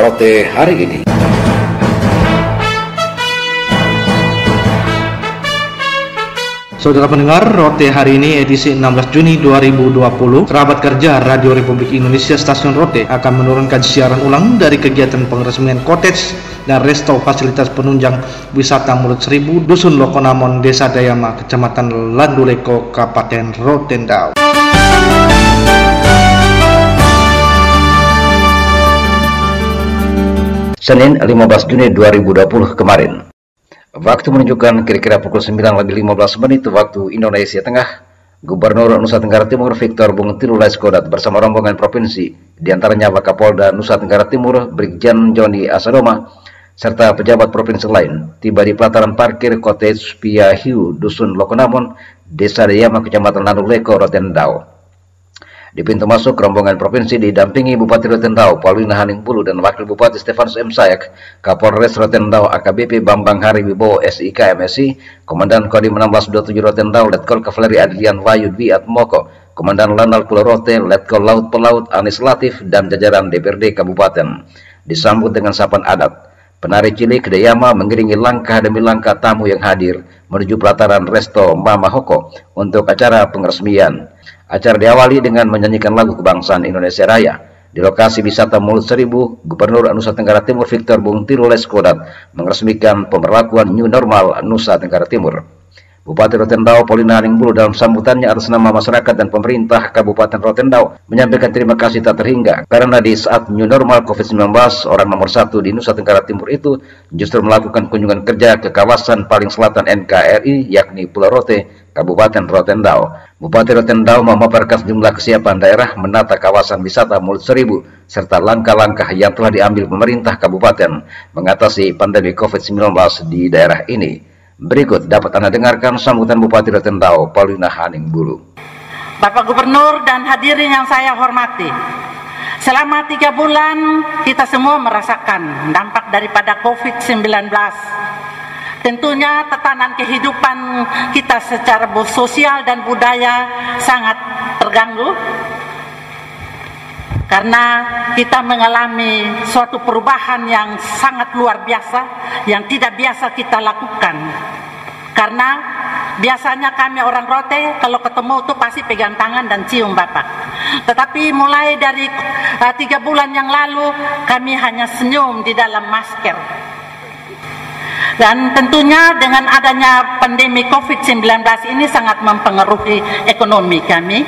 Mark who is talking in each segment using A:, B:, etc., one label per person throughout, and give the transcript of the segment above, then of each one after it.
A: Rote hari ini.
B: Saudara pendengar, Rote hari ini edisi 16 Juni 2020, kerabat kerja Radio Republik Indonesia Stasiun Rote akan menurunkan siaran ulang dari kegiatan pengeresmian cottage dan resto fasilitas penunjang wisata Mulut Seribu, Dusun Lokonamon, Desa Dayama, Kecamatan Landuleko, Kabupaten Rotendao.
A: Senin 15 Juni 2020 kemarin. Waktu menunjukkan kira-kira pukul 9:15 waktu Indonesia Tengah. Gubernur Nusa Tenggara Timur Victor Bung Tilu Laiskodat bersama rombongan provinsi, diantaranya Wakapolda Nusa Tenggara Timur Brigjen Joni Asadoma, serta pejabat provinsi lain, tiba di pelataran parkir Cottage Pia Hiu, Dusun Lokonamon, Desa Dayama, Kecamatan Landuleko, Rotendao. Di pintu masuk, rombongan provinsi didampingi Bupati Rotendao Paulina Haningbulu dan Wakil Bupati Stefanus M. Sayak, Kapolres Rotendao AKBP Bambang Hari Wibowo SIK MSI, Komandan Kodim 1627 Rotendao Letkol Kavaleri Adlian Wayu Dwi Atmoko, Komandan Lanal Pulau Rote Letkol Laut Pelaut Anis Latif, dan jajaran DPRD Kabupaten. Disambut dengan sapaan adat. Penari cilik Dayama mengiringi langkah demi langkah tamu yang hadir menuju pelataran resto Mama Hoko untuk acara pengeresmian. Acara diawali dengan menyanyikan lagu kebangsaan Indonesia Raya. Di lokasi wisata Mulut Seribu, Gubernur Nusa Tenggara Timur Victor Bung Tilu Laiskodat meresmikan pemberlakuan New Normal Nusa Tenggara Timur. Bupati Rotendao Paulina Haningbulu dalam sambutannya atas nama masyarakat dan pemerintah Kabupaten Rotendao menyampaikan terima kasih tak terhingga karena di saat New Normal COVID-19, orang nomor 1 di Nusa Tenggara Timur itu justru melakukan kunjungan kerja ke kawasan paling selatan NKRI, yakni Pulau Rote, Kabupaten Rotendao. Bupati Rotendao memaparkan sejumlah kesiapan daerah menata kawasan wisata Mulut Seribu serta langkah-langkah yang telah diambil pemerintah kabupaten mengatasi pandemi COVID-19 di daerah ini. Berikut dapat Anda dengarkan sambutan Bupati Rotendao Paulina Haningbulu.
C: Bapak Gubernur dan hadirin yang saya hormati, selama 3 bulan kita semua merasakan dampak daripada COVID-19. Tentunya tatanan kehidupan kita secara sosial dan budaya sangat terganggu karena kita mengalami suatu perubahan yang sangat luar biasa yang tidak biasa kita lakukan. Karena biasanya kami orang Rote kalau ketemu tuh pasti pegang tangan dan cium Bapak. Tetapi mulai dari 3 bulan yang lalu kami hanya senyum di dalam masker. Dan tentunya dengan adanya pandemi COVID-19 ini sangat mempengaruhi ekonomi kami,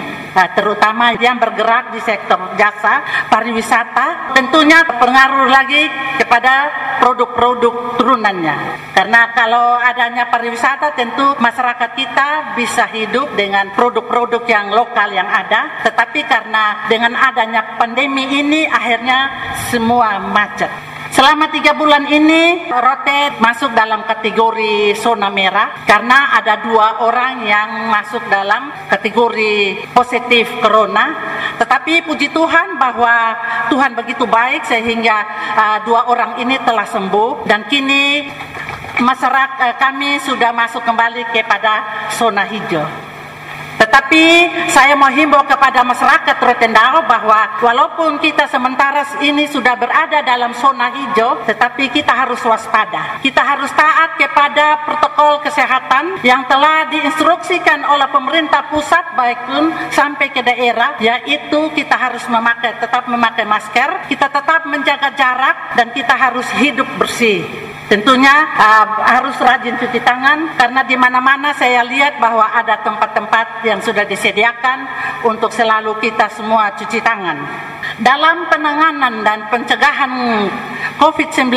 C: terutama yang bergerak di sektor jasa, pariwisata. Tentunya berpengaruh lagi kepada produk-produk turunannya. Karena kalau adanya pariwisata tentu masyarakat kita bisa hidup dengan produk-produk yang lokal yang ada. Tetapi karena dengan adanya pandemi ini akhirnya semua macet. Selama 3 bulan ini Rote masuk dalam kategori zona merah karena ada 2 orang yang masuk dalam kategori positif corona. Tetapi puji Tuhan bahwa Tuhan begitu baik sehingga 2 orang ini telah sembuh dan kini masyarakat kami sudah masuk kembali kepada zona hijau. Tetapi saya mau himbau kepada masyarakat Rotendao bahwa walaupun kita sementara ini sudah berada dalam zona hijau, tetapi kita harus waspada. Kita harus taat kepada protokol kesehatan yang telah diinstruksikan oleh pemerintah pusat baik pun sampai ke daerah, yaitu kita harus tetap memakai masker, kita tetap menjaga jarak, dan kita harus hidup bersih. Tentunya harus rajin cuci tangan karena di mana-mana saya lihat bahwa ada tempat-tempat yang sudah disediakan untuk selalu kita semua cuci tangan. Dalam penanganan dan pencegahan COVID-19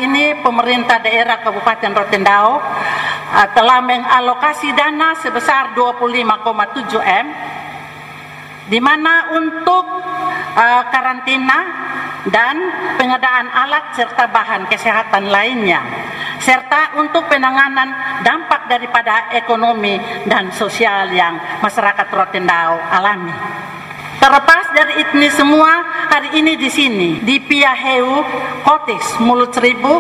C: ini, pemerintah daerah Kabupaten Rotendao telah mengalokasi dana sebesar 25,7 M, di mana untuk karantina dan pengadaan alat serta bahan kesehatan lainnya, serta untuk penanganan dampak daripada ekonomi dan sosial yang masyarakat Rotendao alami. Terlepas dari ini semua, hari ini di sini di Pia Hiu Cottage Mulut Seribu,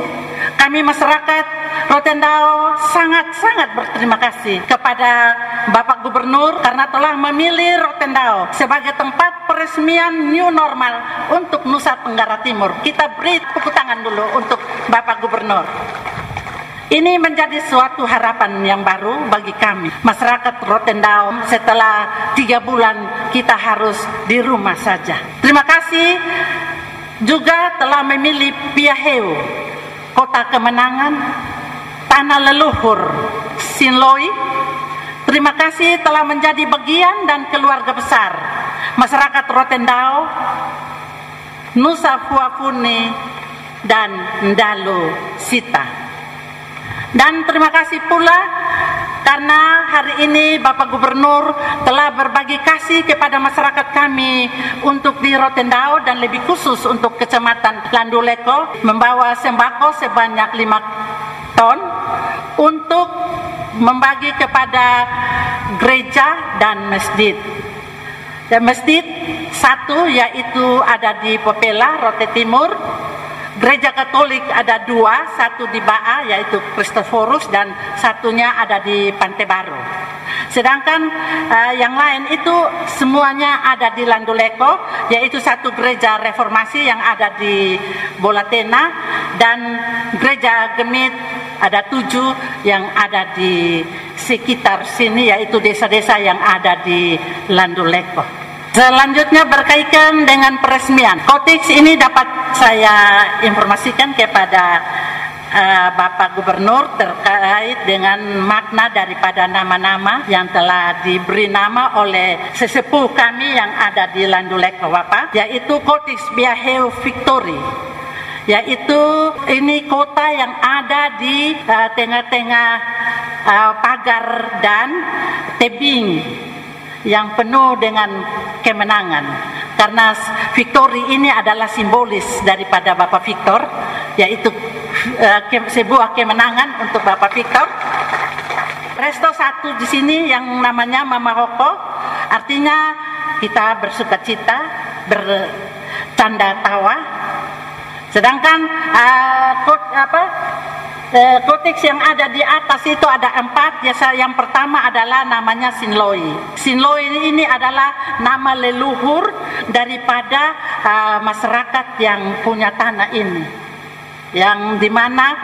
C: kami masyarakat Rotendao sangat-sangat berterima kasih kepada Bapak Gubernur karena telah memilih Rotendao sebagai tempat peresmian new normal untuk Nusa Tenggara Timur. Kita beri tepuk tangan dulu untuk Bapak Gubernur. Ini menjadi suatu harapan yang baru bagi kami, masyarakat Rotendao. Setelah 3 bulan kita harus di rumah saja. Terima kasih juga telah memilih Piaheu, kota kemenangan, tanah leluhur Sinloi. Terima kasih telah menjadi bagian dan keluarga besar masyarakat Rotendao, Nusa Fuafune, dan Ndalo Sita. Dan terima kasih pula karena hari ini Bapak Gubernur telah berbagi kasih kepada masyarakat kami untuk di Rotendao dan lebih khusus untuk Kecamatan Landuleko, membawa sembako sebanyak 5 ton untuk membagi kepada gereja dan masjid. Dan masjid satu yaitu ada di Popela, Rote Timur. Gereja Katolik ada 2, satu di Baa yaitu Kristoforus dan satunya ada di Pantai Baru. Sedangkan yang lain itu semuanya ada di Landuleko, yaitu satu gereja reformasi yang ada di Bolatena dan gereja Gemit ada 7 yang ada di sekitar sini, yaitu desa-desa yang ada di Landuleko. Selanjutnya berkaitan dengan peresmian Kotex ini dapat saya informasikan kepada Bapak Gubernur terkait dengan makna daripada nama-nama yang telah diberi nama oleh sesepuh kami yang ada di Landuleko Bapak, yaitu Kotex Piaheu Victory, yaitu ini kota yang ada di tengah-tengah pagar dan tebing yang penuh dengan kemenangan. Karena Victory ini adalah simbolis daripada Bapak Victor, yaitu sebuah kemenangan untuk Bapak Victor. Resto satu di sini yang namanya Mama Hoko, artinya kita bersukacita, bercanda tawa. Sedangkan Kotex yang ada di atas itu ada 4. Yang pertama adalah namanya Sinloi. Sinloi ini adalah nama leluhur daripada masyarakat yang punya tanah ini, yang dimana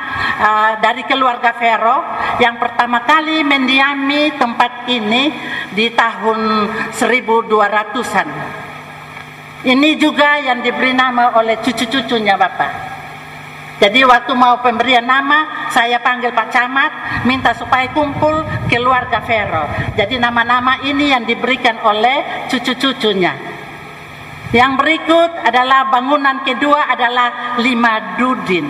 C: dari keluarga Vero yang pertama kali mendiami tempat ini di tahun 1200-an. Ini juga yang diberi nama oleh cucu-cucunya Bapak. Jadi waktu mau pemberian nama, saya panggil Pak Camat, minta supaya kumpul keluarga Vero. Jadi nama-nama ini yang diberikan oleh cucu-cucunya. Yang berikut adalah bangunan kedua adalah Lima Dudin.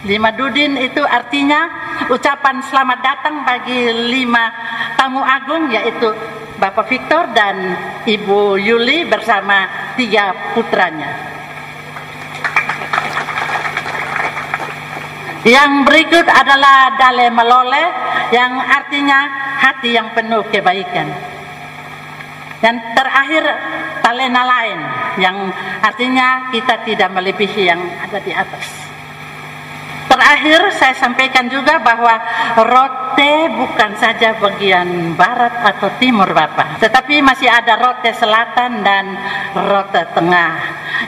C: Lima Dudin itu artinya ucapan selamat datang bagi 5 tamu agung, yaitu Bapak Victor dan Ibu Yuli bersama 3 putranya. Yang berikut adalah Dale Melole, yang artinya hati yang penuh kebaikan. Dan terakhir Talena Lain, yang artinya kita tidak melebihi yang ada di atas. Terakhir saya sampaikan juga bahwa Rote bukan saja bagian barat atau timur Bapak, tetapi masih ada Rote Selatan dan Rote Tengah,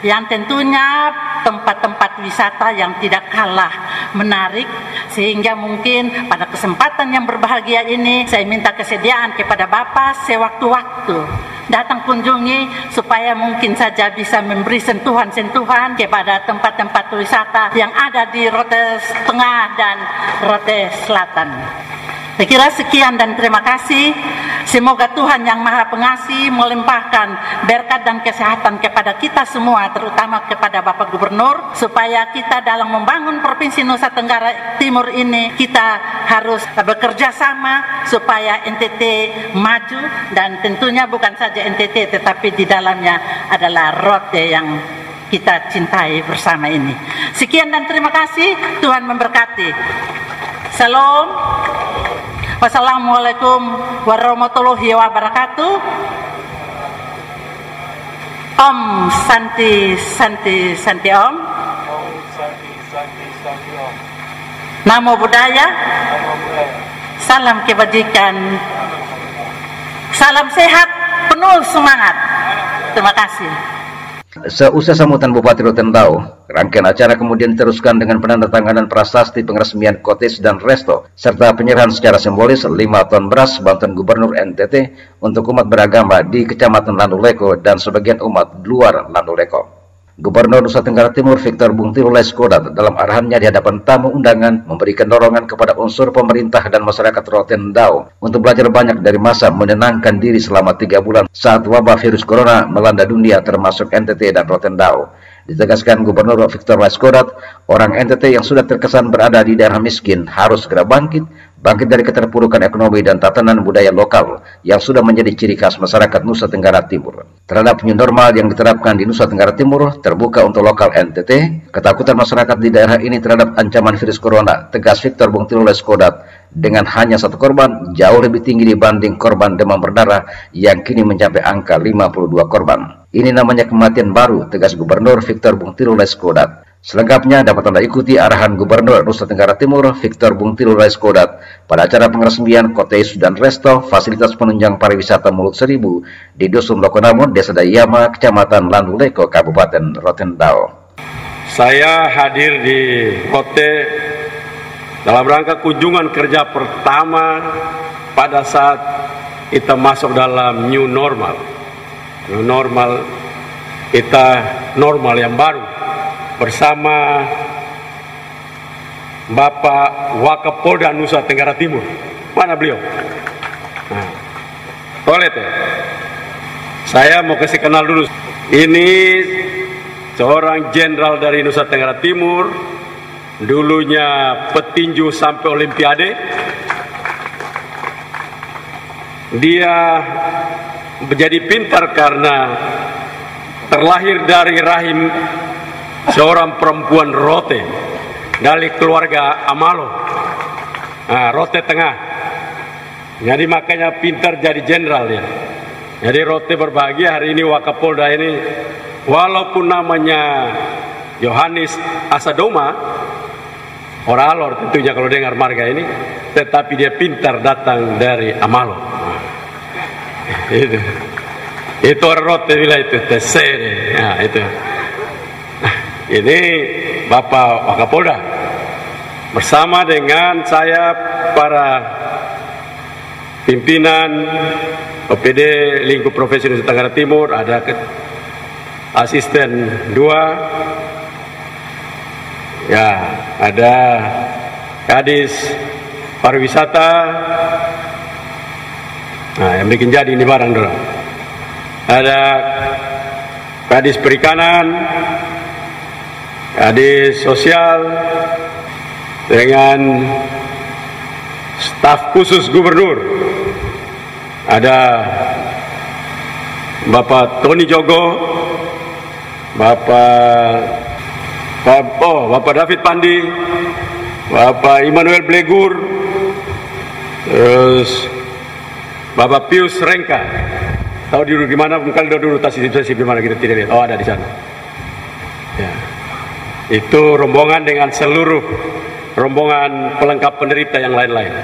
C: yang tentunya tempat-tempat wisata yang tidak kalah menarik. Sehingga mungkin pada kesempatan yang berbahagia ini saya minta kesediaan kepada Bapak sewaktu-waktu datang kunjungi, supaya mungkin saja bisa memberi sentuhan-sentuhan kepada tempat-tempat wisata yang ada di Rote Tengah dan Rote Selatan. Saya kira sekian dan terima kasih. Semoga Tuhan yang Maha Pengasih melimpahkan berkat dan kesehatan kepada kita semua, terutama kepada Bapak Gubernur, supaya kita dalam membangun Provinsi Nusa Tenggara Timur ini, kita harus bekerja sama supaya NTT maju, dan tentunya bukan saja NTT tetapi di dalamnya adalah Rote yang kita cintai bersama ini. Sekian dan terima kasih. Tuhan memberkati. Salam. Wassalamualaikum warahmatullahi wabarakatuh. Om Santi Santi Santi Om. Namo Buddhaya. Salam kebajikan. Salam sehat, penuh semangat. Terima kasih.
A: Seusai sambutan Bupati Rotendao, rangkaian acara kemudian diteruskan dengan penandatanganan prasasti pengeresmian cottage dan resto, serta penyerahan secara simbolis 5 ton beras bantuan Gubernur NTT untuk umat beragama di Kecamatan Landuleko dan sebagian umat di luar Landuleko. Gubernur Nusa Tenggara Timur Victor Bung Tilu Laiskodat dalam arahannya di hadapan tamu undangan memberikan dorongan kepada unsur pemerintah dan masyarakat Rotendao untuk belajar banyak dari masa menenangkan diri selama 3 bulan saat wabah virus corona melanda dunia termasuk NTT dan Rotendao. Ditegaskan Gubernur Victor Laiskodat, orang NTT yang sudah terkesan berada di daerah miskin harus segera bangkit dari keterpurukan ekonomi dan tatanan budaya lokal yang sudah menjadi ciri khas masyarakat Nusa Tenggara Timur. Terhadap new normal yang diterapkan di Nusa Tenggara Timur terbuka untuk lokal NTT, ketakutan masyarakat di daerah ini terhadap ancaman virus corona, tegas Victor Bung Tilu Laiskodat, dengan hanya 1 korban jauh lebih tinggi dibanding korban demam berdarah yang kini mencapai angka 52 korban. Ini namanya kematian baru, tegas Gubernur Victor Bung Tilu Laiskodat. Selengkapnya dapat Anda ikuti arahan Gubernur Nusa Tenggara Timur Victor Bung Tilu Laiskodat pada acara pengeresmian cottage dan resto fasilitas penunjang pariwisata Mulut Seribu di Dusun Lokonamun, Desa Dayama, Kecamatan Landuleko, Kabupaten Rotendao.
D: Saya hadir di Kote dalam rangka kunjungan kerja pertama pada saat kita masuk dalam new normal. New normal, kita normal yang baru. Bersama Bapak Wakapolda Nusa Tenggara Timur. Mana beliau? Nah, toilet ya? Saya mau kasih kenal dulu. Ini seorang jenderal dari Nusa Tenggara Timur, dulunya petinju sampai Olimpiade. Dia menjadi pintar karena terlahir dari rahim seorang perempuan Rote dari keluarga Amalo, Rote Tengah. Jadi makanya pintar jadi jenderal ya. Jadi Rote berbahagia hari ini Wakapolda ini, walaupun namanya Yohanes Asadoma, orang Alor tentunya kalau dengar marga ini, tetapi dia pintar datang dari Amalo. Itu orang Rote bilang itu tesere, nah itu. Ini Bapak Wakapolda bersama dengan saya para pimpinan OPD Lingkup Profesi Nusa Tenggara Timur, ada asisten 2, ya ada Kadis Pariwisata, nah yang bikin jadi ini barang dulu, ada Kadis Perikanan, Kadis Sosial, dengan staf khusus Gubernur, ada Bapak Tony Jogo, Bapak David Pandi, Bapak Immanuel Blegur, terus Bapak Pius Rengka. Tahu dulu di mana? Mungkin dulu tasib di mana kita tidak lihat. Oh, ada di sana. Ya. Itu rombongan dengan seluruh rombongan pelengkap penderita yang lain-lain.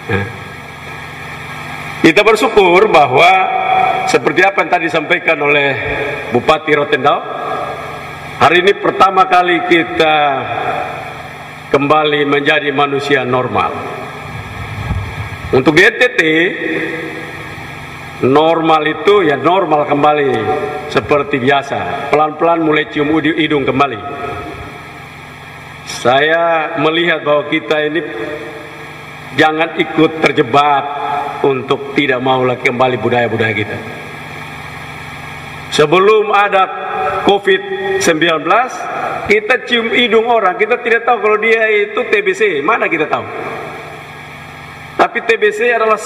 D: Nah, kita bersyukur bahwa seperti apa yang tadi disampaikan oleh Bupati Rotendao, hari ini pertama kali kita kembali menjadi manusia normal. Untuk di NTT, normal itu ya normal kembali seperti biasa, pelan-pelan mulai cium hidung kembali. Saya melihat bahwa kita ini jangan ikut terjebak untuk tidak mau lagi kembali budaya-budaya kita. Sebelum ada COVID-19, kita cium hidung orang, kita tidak tahu kalau dia itu TBC, mana kita tahu. Tapi TBC adalah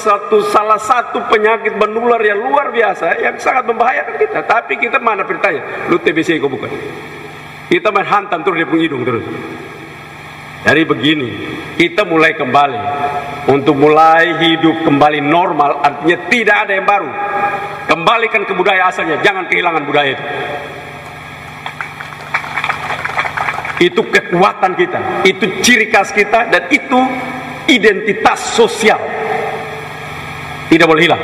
D: salah satu penyakit menular yang luar biasa, yang sangat membahayakan kita. Tapi kita mana bertanya, lu TBC kok bukan? Kita main hantam terus di hidung terus. Dari begini, kita mulai kembali. Untuk mulai hidup kembali normal, artinya tidak ada yang baru. Kembalikan ke budaya asalnya, jangan kehilangan budaya itu. Itu kekuatan kita, itu ciri khas kita, dan itu identitas sosial. Tidak boleh hilang.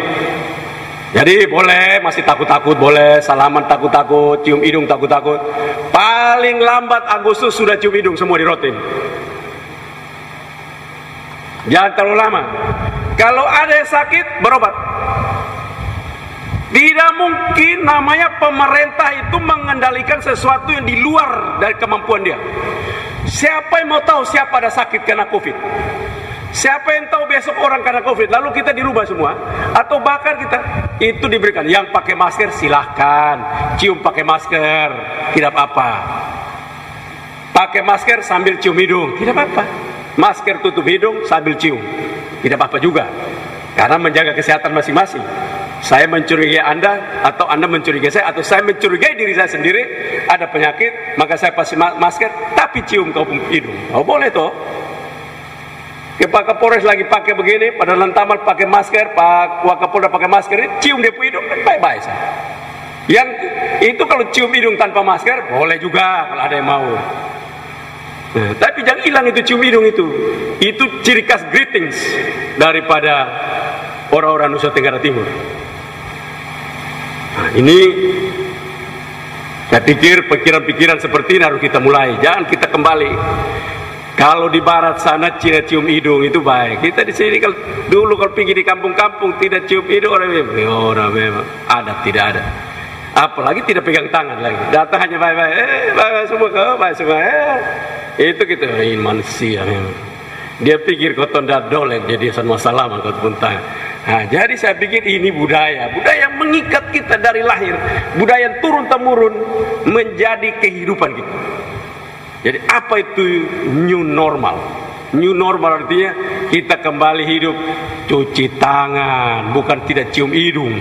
D: Jadi boleh masih takut-takut, boleh salaman takut-takut, cium hidung takut-takut. Paling lambat Agustus sudah cium hidung semua di Rote. Jangan terlalu lama. Kalau ada yang sakit, berobat. Tidak mungkin namanya pemerintah itu mengendalikan sesuatu yang di luar dari kemampuan dia. Siapa yang mau tahu siapa ada sakit karena COVID? Siapa yang tahu besok orang karena COVID? Lalu kita dirubah semua? Atau bahkan kita itu diberikan. Yang pakai masker silahkan. Cium pakai masker, tidak apa-apa. Pakai masker sambil cium hidung, tidak apa-apa. Masker tutup hidung sambil cium, tidak apa-apa juga. Karena menjaga kesehatan masing-masing. Saya mencurigai Anda, atau Anda mencurigai saya, atau saya mencurigai diri saya sendiri ada penyakit, maka saya pasti masker tapi cium ke hidung. Oh boleh toh. Pak Kapolres lagi pakai begini, pada Lantamal pakai masker, Pak Wakapolda pakai masker, cium dia hidung, baik-baik saja. Yang itu kalau cium hidung tanpa masker boleh juga kalau ada yang mau. Nah, tapi jangan hilang itu cium hidung itu. Itu ciri khas greetings daripada orang-orang Nusa Tenggara Timur. Nah, ini saya pikir pikiran-pikiran seperti ini harus kita mulai. Jangan kita kembali. Kalau di barat sana Cina cium hidung itu baik. Kita di sini kalau pergi di kampung-kampung tidak cium hidung orang memang adat tidak ada. Apalagi tidak pegang tangan lagi. Datang hanya baik-baik. Baik semua. Itu kita ini manusia memang. Dia pikir kau tonda dolek jadi sama salaman kau punta. Nah, jadi saya pikir ini budaya yang mengikat kita dari lahir, budaya yang turun temurun menjadi kehidupan kita. Jadi apa itu new normal? New normal artinya kita kembali hidup cuci tangan, bukan tidak cium hidung.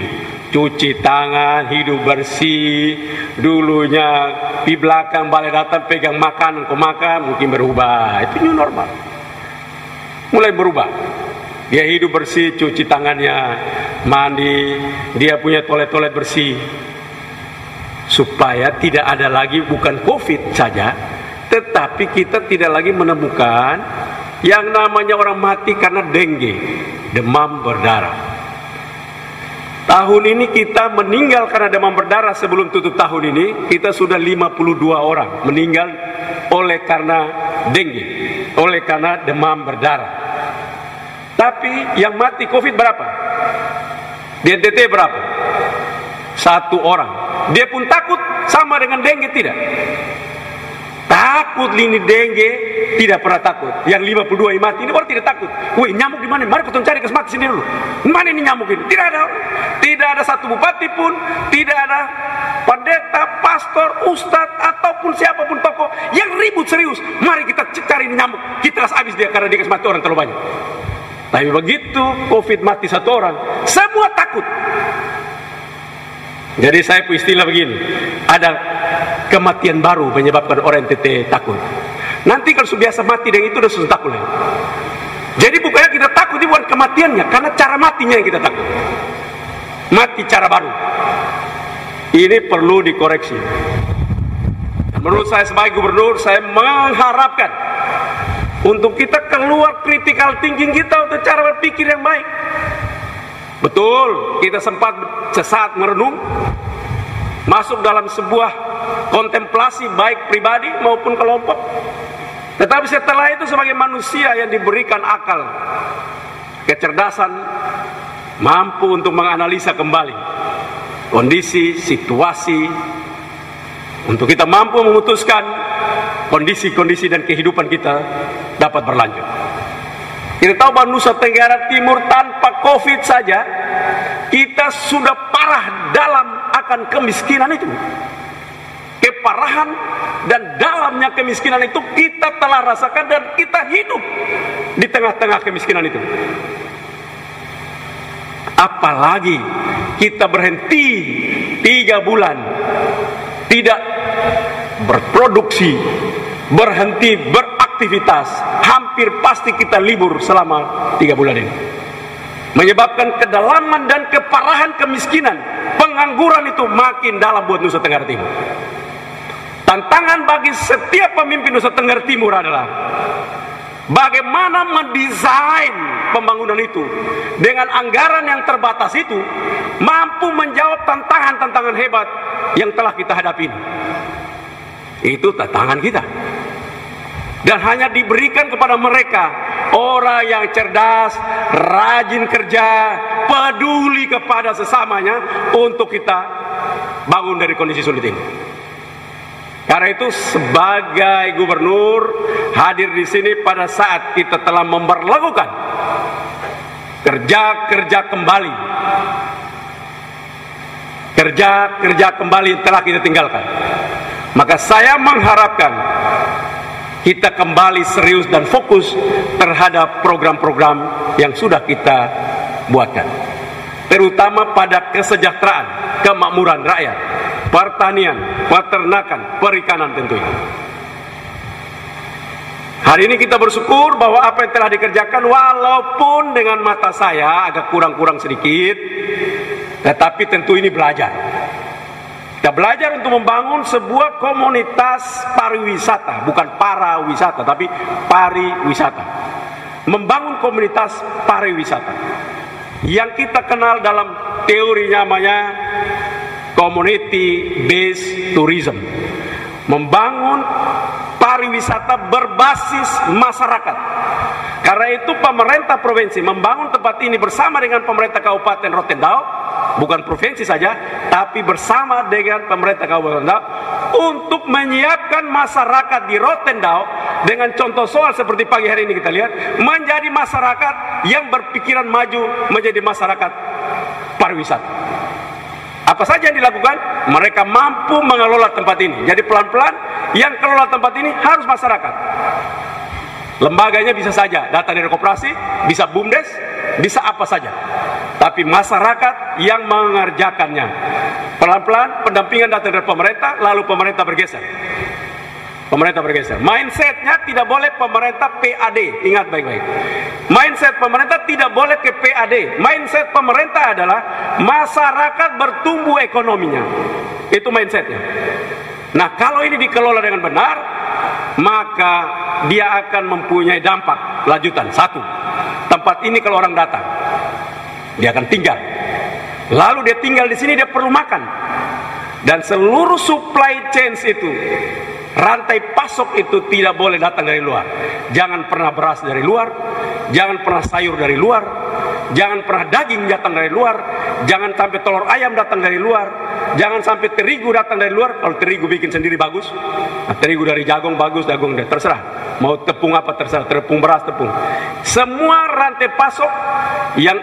D: Cuci tangan, hidup bersih. Dulunya di belakang balai datang pegang makanan, kau makan, mungkin berubah. Itu new normal. Mulai berubah. Dia hidup bersih, cuci tangannya, mandi, dia punya toilet-toilet bersih. Supaya tidak ada lagi, bukan COVID saja, tetapi kita tidak lagi menemukan yang namanya orang mati karena dengue, demam berdarah. Tahun ini kita meninggal karena demam berdarah. Sebelum tutup tahun ini kita sudah 52 orang meninggal oleh karena dengue, oleh karena demam berdarah. Tapi yang mati COVID berapa? Di NTT berapa? 1 orang. Dia pun takut sama dengan dengue tidak? Takut ini dengue, tidak pernah takut. Yang 52 yang mati ini orang tidak takut. Wih, nyamuk di mana? Mari kita cari ke mati sini dulu. Mana ini nyamuk ini? Tidak ada. Tidak ada satu bupati pun, tidak ada pendeta, pastor, ustadz ataupun siapapun tokoh yang ribut serius. Mari kita cari ini nyamuk. Kita harus habis dia karena dia mati orang terlalu banyak. Tapi begitu COVID mati 1 orang, semua takut. Jadi saya punya istilah begini, ada kematian baru menyebabkan orang NTT takut. Nanti kalau sudah biasa mati dengan itu sudah takut lagi. Jadi bukannya kita takut, ini bukan kematiannya, karena cara matinya yang kita takut. Mati cara baru. Ini perlu dikoreksi. Menurut saya sebagai gubernur, saya mengharapkan untuk kita keluar critical thinking kita untuk cara berpikir yang baik. Betul, kita sempat sesaat merenung, masuk dalam sebuah kontemplasi baik pribadi maupun kelompok. Tetapi setelah itu sebagai manusia yang diberikan akal, kecerdasan, mampu untuk menganalisa kembali kondisi, situasi, untuk kita mampu memutuskan kondisi-kondisi dan kehidupan kita dapat berlanjut. Kita tahu bahwa Nusa Tenggara Timur tanpa COVID saja kita sudah parah dalam akan kemiskinan itu. Keparahan dan dalamnya kemiskinan itu kita telah rasakan dan kita hidup di tengah-tengah kemiskinan itu. Apalagi kita berhenti 3 bulan tidak berproduksi, berhenti beraktivitas, hampir pasti kita libur selama 3 bulan ini. Menyebabkan kedalaman dan keparahan kemiskinan, pengangguran itu makin dalam buat Nusa Tenggara Timur. Tantangan bagi setiap pemimpin Nusa Tenggara Timur adalah bagaimana mendesain proyek pembangunan itu dengan anggaran yang terbatas itu mampu menjawab tantangan-tantangan hebat yang telah kita hadapi ini. Itu tantangan kita. Dan hanya diberikan kepada mereka orang yang cerdas, rajin kerja, peduli kepada sesamanya untuk kita bangun dari kondisi sulit ini. Karena itu sebagai gubernur hadir di sini pada saat kita telah memperlakukan kerja kembali. Kerja kembali telah kita tinggalkan. Maka saya mengharapkan kita kembali serius dan fokus terhadap program-program yang sudah kita buatkan, terutama pada kesejahteraan, kemakmuran rakyat, pertanian, peternakan, perikanan tentunya. Hari ini kita bersyukur bahwa apa yang telah dikerjakan walaupun dengan mata saya agak kurang-kurang sedikit, tetapi tentu ini belajar. Kita belajar untuk membangun sebuah komunitas pariwisata, bukan para wisata, tapi pariwisata. Membangun komunitas pariwisata yang kita kenal dalam teori namanya community based tourism. Membangun pariwisata berbasis masyarakat. Karena itu pemerintah provinsi membangun tempat ini bersama dengan pemerintah Kabupaten Rotendao, bukan provinsi saja, tapi bersama dengan pemerintah Kabupaten Rotendao untuk menyiapkan masyarakat di Rotendao dengan contoh soal seperti pagi hari ini kita lihat, menjadi masyarakat yang berpikiran maju, menjadi masyarakat pariwisata. Apa saja yang dilakukan? Mereka mampu mengelola tempat ini. Jadi pelan-pelan yang kelola tempat ini harus masyarakat. Lembaganya bisa saja datang dari koperasi, bisa BUMDes, bisa apa saja. Tapi masyarakat yang mengerjakannya. Pelan-pelan pendampingan datang dari pemerintah, lalu pemerintah bergeser. Pemerintah bergeser. Mindsetnya tidak boleh pemerintah PAD. Ingat baik-baik. Mindset pemerintah tidak boleh ke PAD. Mindset pemerintah adalah masyarakat bertumbuh ekonominya. Itu mindsetnya. Nah, kalau ini dikelola dengan benar, maka dia akan mempunyai dampak lanjutan. Satu, tempat ini kalau orang datang, dia akan tinggal. Lalu dia tinggal di sini, dia perlu makan. Dan seluruh supply chain itu, rantai pasok itu tidak boleh datang dari luar. Jangan pernah beras dari luar, jangan pernah sayur dari luar, jangan pernah daging datang dari luar, jangan sampai telur ayam datang dari luar, jangan sampai terigu datang dari luar. Kalau terigu bikin sendiri bagus, nah, terigu dari jagung bagus, jagung deh, terserah. Mau tepung apa terserah, tepung beras, tepung. Semua rantai pasok yang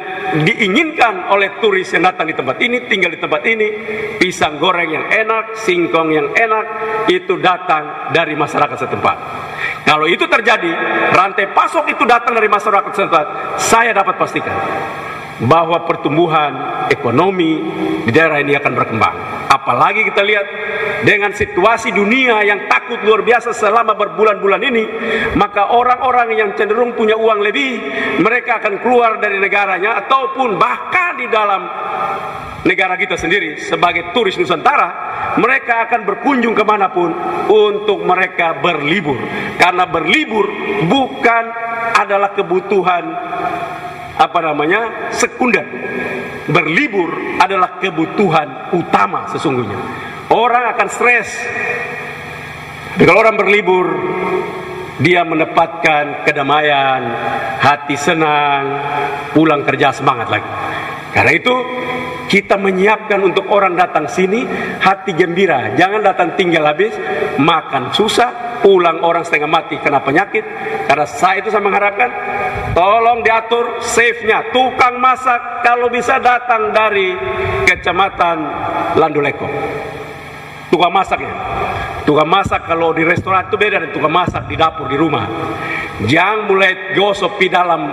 D: diinginkan oleh turis yang datang di tempat ini, tinggal di tempat ini, pisang goreng yang enak, singkong yang enak, itu datang dari masyarakat setempat. Kalau itu terjadi, rantai pasok itu datang dari masyarakat setempat, saya dapat pastikan bahwa pertumbuhan ekonomi di daerah ini akan berkembang. Apalagi kita lihat dengan situasi dunia yang takut luar biasa selama berbulan-bulan ini, maka orang-orang yang cenderung punya uang lebih, mereka akan keluar dari negaranya ataupun bahkan di dalam negara kita sendiri sebagai turis Nusantara, mereka akan berkunjung kemanapun untuk mereka berlibur. Karena berlibur bukan adalah kebutuhan sekunder. Berlibur adalah kebutuhan utama sesungguhnya. Orang akan stres. Tapi kalau orang berlibur, dia mendapatkan kedamaian, hati senang, pulang kerja semangat lagi. Karena itu kita menyiapkan untuk orang datang sini hati gembira. Jangan datang tinggal habis, makan susah, pulang orang setengah mati kena penyakit. Karena saya mengharapkan tolong diatur save-nya. Tukang masak kalau bisa datang dari Kecamatan Landuleko. Tukang masaknya. Tukang masak kalau di restoran itu beda dengan tukang masak di dapur di rumah. Jangan mulai gosok di dalam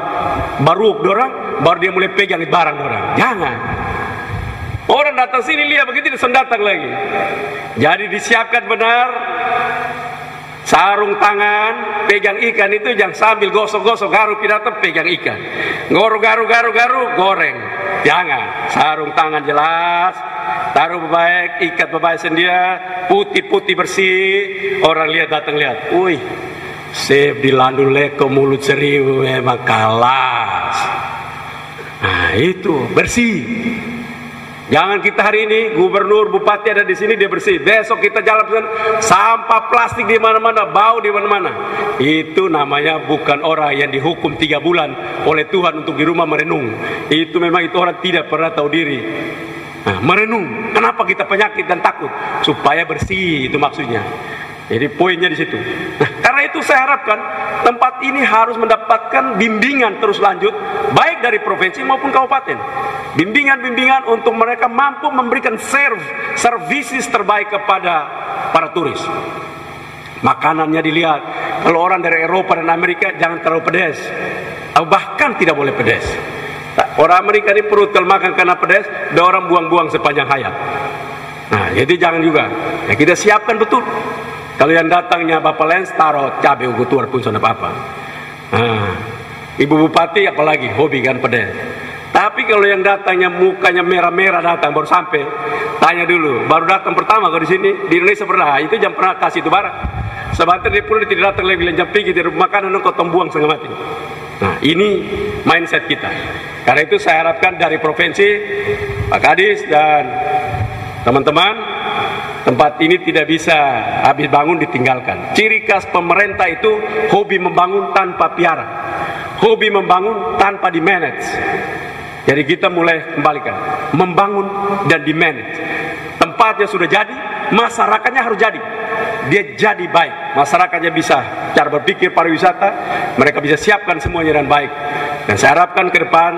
D: baruk dorang, baru dia mulai pegang barang dorang. Jangan. Orang datang sini lihat begitu dia datang lagi. Jadi disiapkan benar. Sarung tangan, pegang ikan itu jangan sambil gosok-gosok garuk pidato pegang ikan. Garu, goreng. Jangan. Sarung tangan jelas, taruh baik, ikat baik sendiri, putih-putih bersih. Orang lihat datang lihat. Wih, Sip di Landu Leko Mulut Seribu memang kalah. Nah itu bersih. Jangan kita hari ini gubernur, bupati ada di sini dia bersih. Besok kita jalan sampah plastik di mana-mana, bau di mana-mana. Itu namanya bukan orang yang dihukum 3 bulan oleh Tuhan untuk di rumah merenung. Itu memang itu orang tidak pernah tahu diri. Nah, merenung. Kenapa kita penyakit dan takut? Supaya bersih, itu maksudnya. Jadi poinnya di situ. Nah, karena itu saya harapkan tempat ini harus mendapatkan bimbingan terus lanjut, baik dari provinsi maupun kabupaten. Bimbingan-bimbingan untuk mereka mampu memberikan services terbaik kepada para turis. Makanannya dilihat. Kalau orang dari Eropa dan Amerika jangan terlalu pedas, bahkan tidak boleh pedas. Orang Amerika ini perut kalau makan karena pedas, ada orang buang-buang sepanjang hayat. Nah, jadi jangan juga. Ya, kita siapkan betul. Kalau yang datangnya Bapak Lens, taruh cabai ugutuar pun sudah apa-apa. Nah, Ibu Bupati apalagi hobi kan pedas. Tapi kalau yang datangnya mukanya merah-merah datang baru sampai, tanya dulu. Baru datang pertama kalau di sini di Indonesia pernah. Itu jam pernah kasih itu barang. Sebentar dia pun tidak datang lagi jam pergi dari makanan kau buang setengah mati. Nah, ini mindset kita. Karena itu saya harapkan dari provinsi, Pak Kadis dan teman-teman, tempat ini tidak bisa habis bangun ditinggalkan. Ciri khas pemerintah itu hobi membangun tanpa piara, hobi membangun tanpa di-manage. Jadi kita mulai kembalikan, membangun dan di-manage. Tempatnya sudah jadi, masyarakatnya harus jadi. Dia jadi baik, masyarakatnya bisa cara berpikir pariwisata, mereka bisa siapkan semuanya dengan baik. Dan saya harapkan ke depan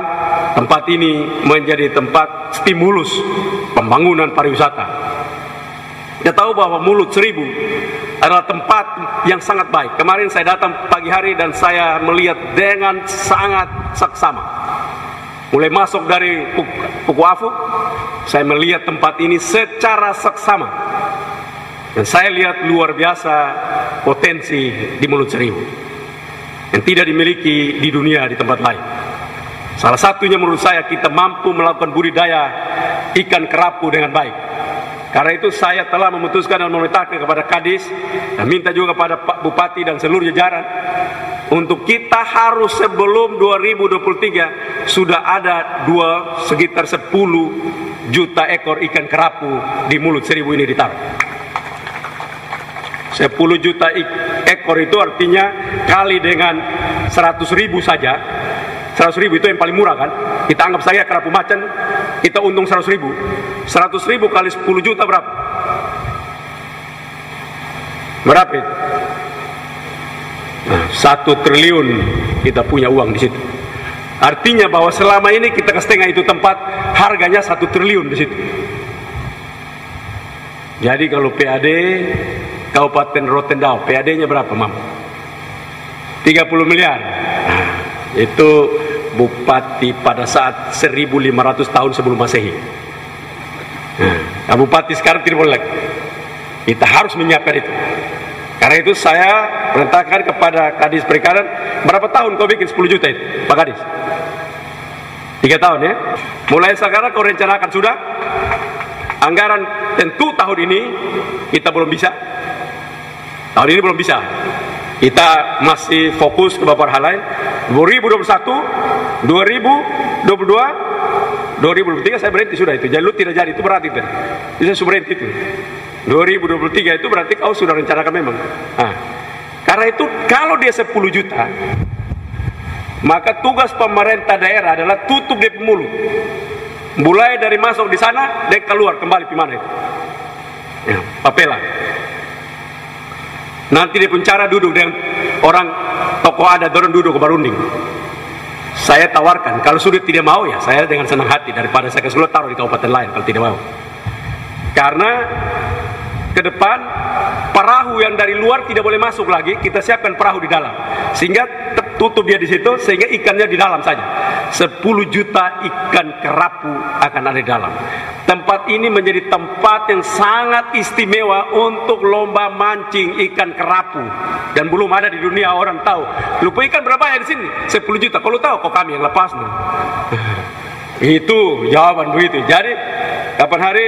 D: tempat ini menjadi tempat stimulus pembangunan pariwisata. Kita tahu bahwa Mulut Seribu adalah tempat yang sangat baik. Kemarin saya datang pagi hari dan saya melihat dengan sangat saksama. Mulai masuk dari Puku Afu, saya melihat tempat ini secara saksama. Dan saya lihat luar biasa potensi di Mulut Seribu yang tidak dimiliki di dunia di tempat lain. Salah satunya menurut saya kita mampu melakukan budidaya ikan kerapu dengan baik. Karena itu saya telah memutuskan dan memerintahkan kepada Kadis dan minta juga kepada Pak Bupati dan seluruh jajaran untuk kita harus sebelum 2023 sudah ada sekitar 10 juta ekor ikan kerapu di Mulut Seribu ini ditaruh. 10 juta ekor itu artinya kali dengan 100.000 saja. 100.000 itu yang paling murah kan. Kita anggap saja kerapu macan, kita untung 100.000. 100.000 kali 10 juta berapa? Berapa itu? Nah, 1 triliun kita punya uang di situ. Artinya bahwa selama ini kita ke setengah itu tempat harganya 1 triliun di situ. Jadi kalau PAD Kabupaten Rotendao, PAD-nya berapa, Mam? 30 miliar. Nah, itu bupati pada saat 1500 tahun sebelum Masehi. Nah, bupati sekarang tidak boleh lagi. Kita harus menyiapkan itu. Karena itu saya perintahkan kepada Kadis Perikanan, berapa tahun kau bikin 10 juta itu, Pak Kadis? 3 tahun ya. Mulai sekarang kau rencanakan sudah. Anggaran tentu tahun ini kita belum bisa. Tahun ini belum bisa. Kita masih fokus ke beberapa hal lain. 2021, 2022, 2023 saya berhenti sudah itu. Jalur tidak jadi, itu berarti itu. Itu saya berhenti itu. 2023 itu berarti kau sudah rencanakan memang. Nah, karena itu kalau dia 10 juta, maka tugas pemerintah daerah adalah tutup dia mulut. Mulai dari masuk di sana, dia keluar kembali di mana itu? Ya, papela. Nanti dia pun cara duduk dengan orang tokoh adat, dorong duduk ke barunding. Saya tawarkan, kalau sudah tidak mau ya saya dengan senang hati daripada saya keseluruh taruh di kabupaten lain kalau tidak mau. Karena ke depan perahu yang dari luar tidak boleh masuk lagi, kita siapkan perahu di dalam. Sehingga tutup dia di situ sehingga ikannya di dalam saja. 10 juta ikan kerapu akan ada di dalam. Tempat ini menjadi tempat yang sangat istimewa untuk lomba mancing ikan kerapu dan belum ada di dunia orang tahu. Lupa ikan berapa ya di sini? 10 juta. Kalau tahu kok kami yang lepas nih. Itu jawaban begitu. Jadi kapan hari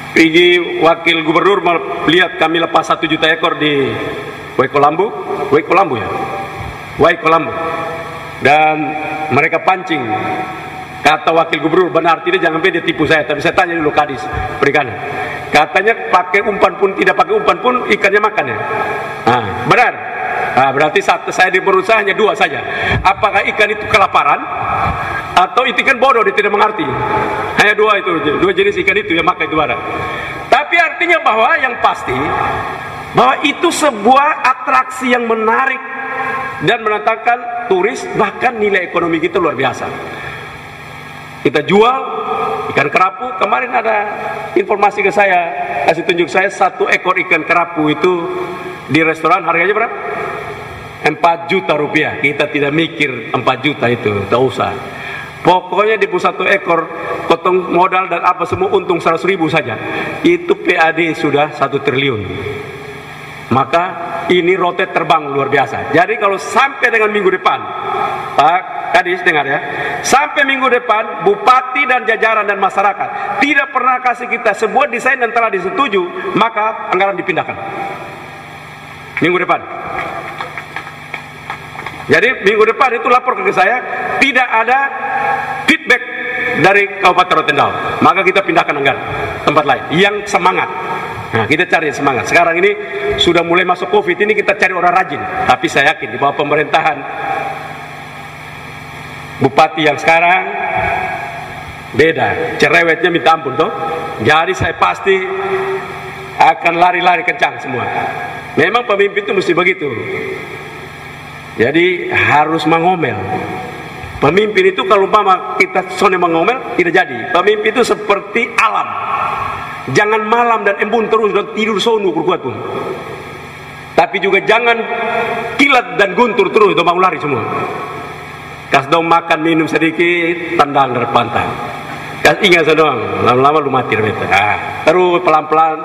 D: Pergi wakil gubernur melihat kami lepas 1 juta ekor di Waikolambu, dan mereka pancing. Kata wakil gubernur, benar tidak, jangan dia tipu saya. Tapi saya tanya dulu Kadis Perikanan, katanya pakai umpan pun, tidak pakai umpan pun ikannya makan ya. Benar. Berarti saya di perut saya hanya 2 saja. Apakah ikan itu kelaparan atau itu ikan bodoh, dia tidak mengerti? Hanya 2 itu, 2 jenis ikan itu yang makan itu ada. Tapi artinya bahwa yang pasti bahwa itu sebuah atraksi yang menarik dan mendatangkan turis, bahkan nilai ekonomi kita luar biasa. Kita jual ikan kerapu. Kemarin ada informasi ke saya, kasih tunjuk saya 1 ekor ikan kerapu itu di restoran harganya berapa? 4 juta rupiah. Kita tidak mikir 4 juta itu, tak usah. Pokoknya di 1 ekor, potong modal dan apa semua, untung 100.000 saja. Itu PAD sudah 1 triliun. Maka ini rotet terbang luar biasa. Jadi kalau sampai dengan minggu depan, Pak Kadis dengar ya, sampai minggu depan bupati dan jajaran dan masyarakat tidak pernah kasih kita sebuah desain dan telah disetujui, maka anggaran dipindahkan minggu depan. Jadi minggu depan itu lapor ke saya, tidak ada feedback dari Kabupaten Rotendao, maka kita pindahkan anggaran tempat lain yang semangat. Nah, kita cari semangat. Sekarang ini sudah mulai masuk Covid ini, kita cari orang rajin. Tapi saya yakin di bawah pemerintahan bupati yang sekarang beda, cerewetnya minta ampun toh. Jadi saya pasti akan lari-lari kencang semua. Memang pemimpin itu mesti begitu. Jadi harus mengomel. Pemimpin itu kalau umpama kita sone mengomel tidak jadi. Pemimpin itu seperti alam. Jangan malam dan embun terus dan tidur sono kuat pun. Tapi juga jangan kilat dan guntur terus dan bangun lari semua. Kas dong makan minum sedikit, tendang dari pantai. Kas ingat sedang, lama-lama lu mati terus pelan-pelan.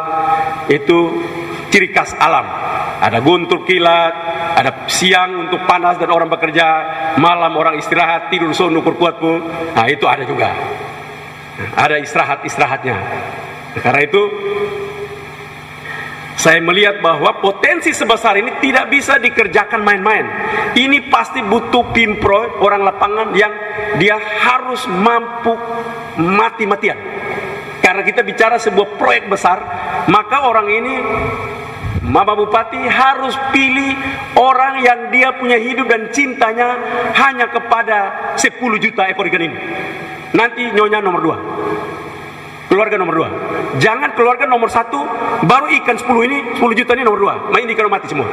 D: Itu ciri khas alam. Ada guntur kilat, ada siang untuk panas dan orang bekerja, malam orang istirahat, tidur sono kuat pun. Nah itu ada juga. Ada istirahatnya. Karena itu saya melihat bahwa potensi sebesar ini tidak bisa dikerjakan main-main. Ini pasti butuh pimpro, orang lapangan yang dia harus mampu mati-matian. Karena kita bicara sebuah proyek besar, maka orang ini, Bapak Bupati harus pilih orang yang dia punya hidup dan cintanya hanya kepada 10 juta ekor ikan ini. Nanti nyonya nomor 2, keluarga nomor 2. Jangan keluarga nomor 1 baru ikan 10 ini, 10 juta ini nomor 2. Main ikan mati semua.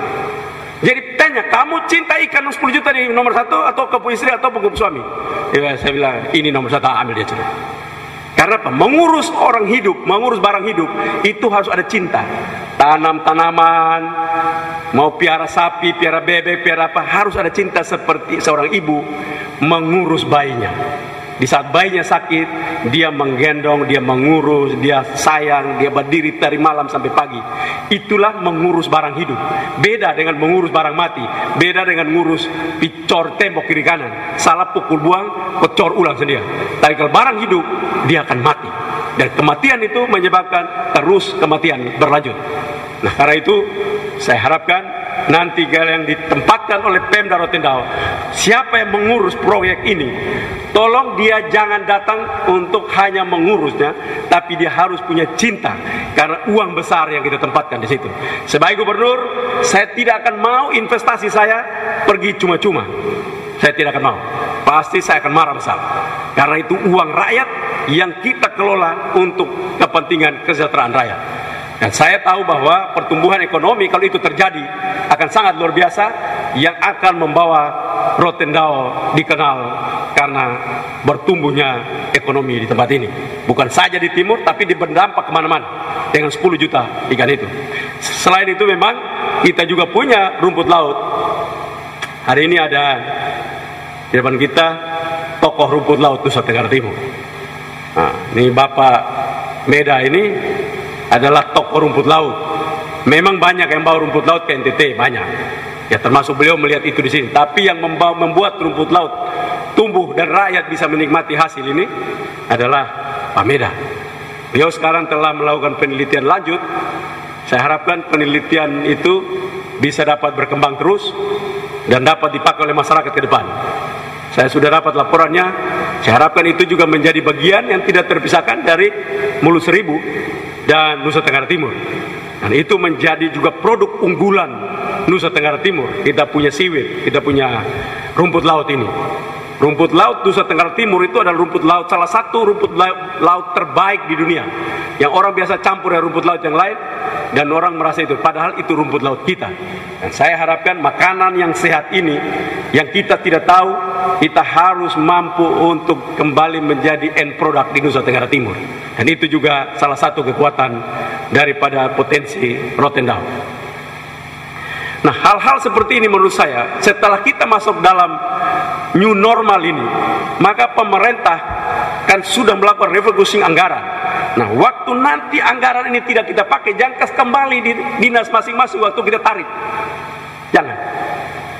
D: Jadi tanya, kamu cinta ikan 10 juta di nomor 1 atau ke istri atau ke suami? Ya, saya bilang ini nomor 1, ambil dia cerita. Karena apa? Mengurus orang hidup, mengurus barang hidup itu harus ada cinta. Tanam tanaman, mau piara sapi, piara bebek, piara apa, harus ada cinta seperti seorang ibu mengurus bayinya. Di saat bayinya sakit, dia menggendong, dia mengurus, dia sayang, dia berdiri dari malam sampai pagi. Itulah mengurus barang hidup. Beda dengan mengurus barang mati. Beda dengan mengurus picor tembok kiri kanan. Salah pukul buang, pecor ulang sendiri. Tapi kalau barang hidup, dia akan mati. Dan kematian itu menyebabkan terus kematian berlanjut. Nah, karena itu saya harapkan nanti yang ditempatkan oleh Pemda Rotendao, siapa yang mengurus proyek ini, tolong dia jangan datang untuk hanya mengurusnya, tapi dia harus punya cinta karena uang besar yang kita tempatkan di situ. Sebagai gubernur, saya tidak akan mau investasi saya pergi cuma-cuma. Saya tidak akan mau. Pasti saya akan marah besar. Karena itu uang rakyat yang kita kelola untuk kepentingan kesejahteraan rakyat. Dan saya tahu bahwa pertumbuhan ekonomi kalau itu terjadi akan sangat luar biasa, yang akan membawa Rotendao dikenal karena bertumbuhnya ekonomi di tempat ini. Bukan saja di timur, tapi berdampak kemana-mana dengan 10 juta ikan itu. Selain itu memang kita juga punya rumput laut. Hari ini ada di depan kita tokoh rumput laut Nusa Tenggara Timur. Nah, ini Bapak Meda ini adalah tokoh rumput laut. Memang banyak yang bawa rumput laut ke NTT, banyak. Ya termasuk beliau melihat itu di sini. Tapi yang membuat rumput laut tumbuh dan rakyat bisa menikmati hasil ini adalah Pak Meda. Beliau sekarang telah melakukan penelitian lanjut. Saya harapkan penelitian itu bisa dapat berkembang terus dan dapat dipakai oleh masyarakat ke depan. Saya sudah dapat laporannya. Saya harapkan itu juga menjadi bagian yang tidak terpisahkan dari Mulut Seribu dan Nusa Tenggara Timur. Dan itu menjadi juga produk unggulan Nusa Tenggara Timur. Kita punya seaweed, kita punya rumput laut ini. Rumput laut Nusa Tenggara Timur itu adalah rumput laut, salah satu rumput laut terbaik di dunia. Yang orang biasa campur dengan rumput laut yang lain, dan orang merasa itu, padahal itu rumput laut kita. Dan saya harapkan makanan yang sehat ini, yang kita tidak tahu, kita harus mampu untuk kembali menjadi end product di Nusa Tenggara Timur. Dan itu juga salah satu kekuatan daripada potensi Rotendao. Nah, hal-hal seperti ini menurut saya, setelah kita masuk dalam new normal ini, maka pemerintah kan sudah melakukan refocusing anggaran. Nah, waktu nanti anggaran ini tidak kita pakai, jangan kas kembali di dinas masing-masing waktu kita tarik. Jangan.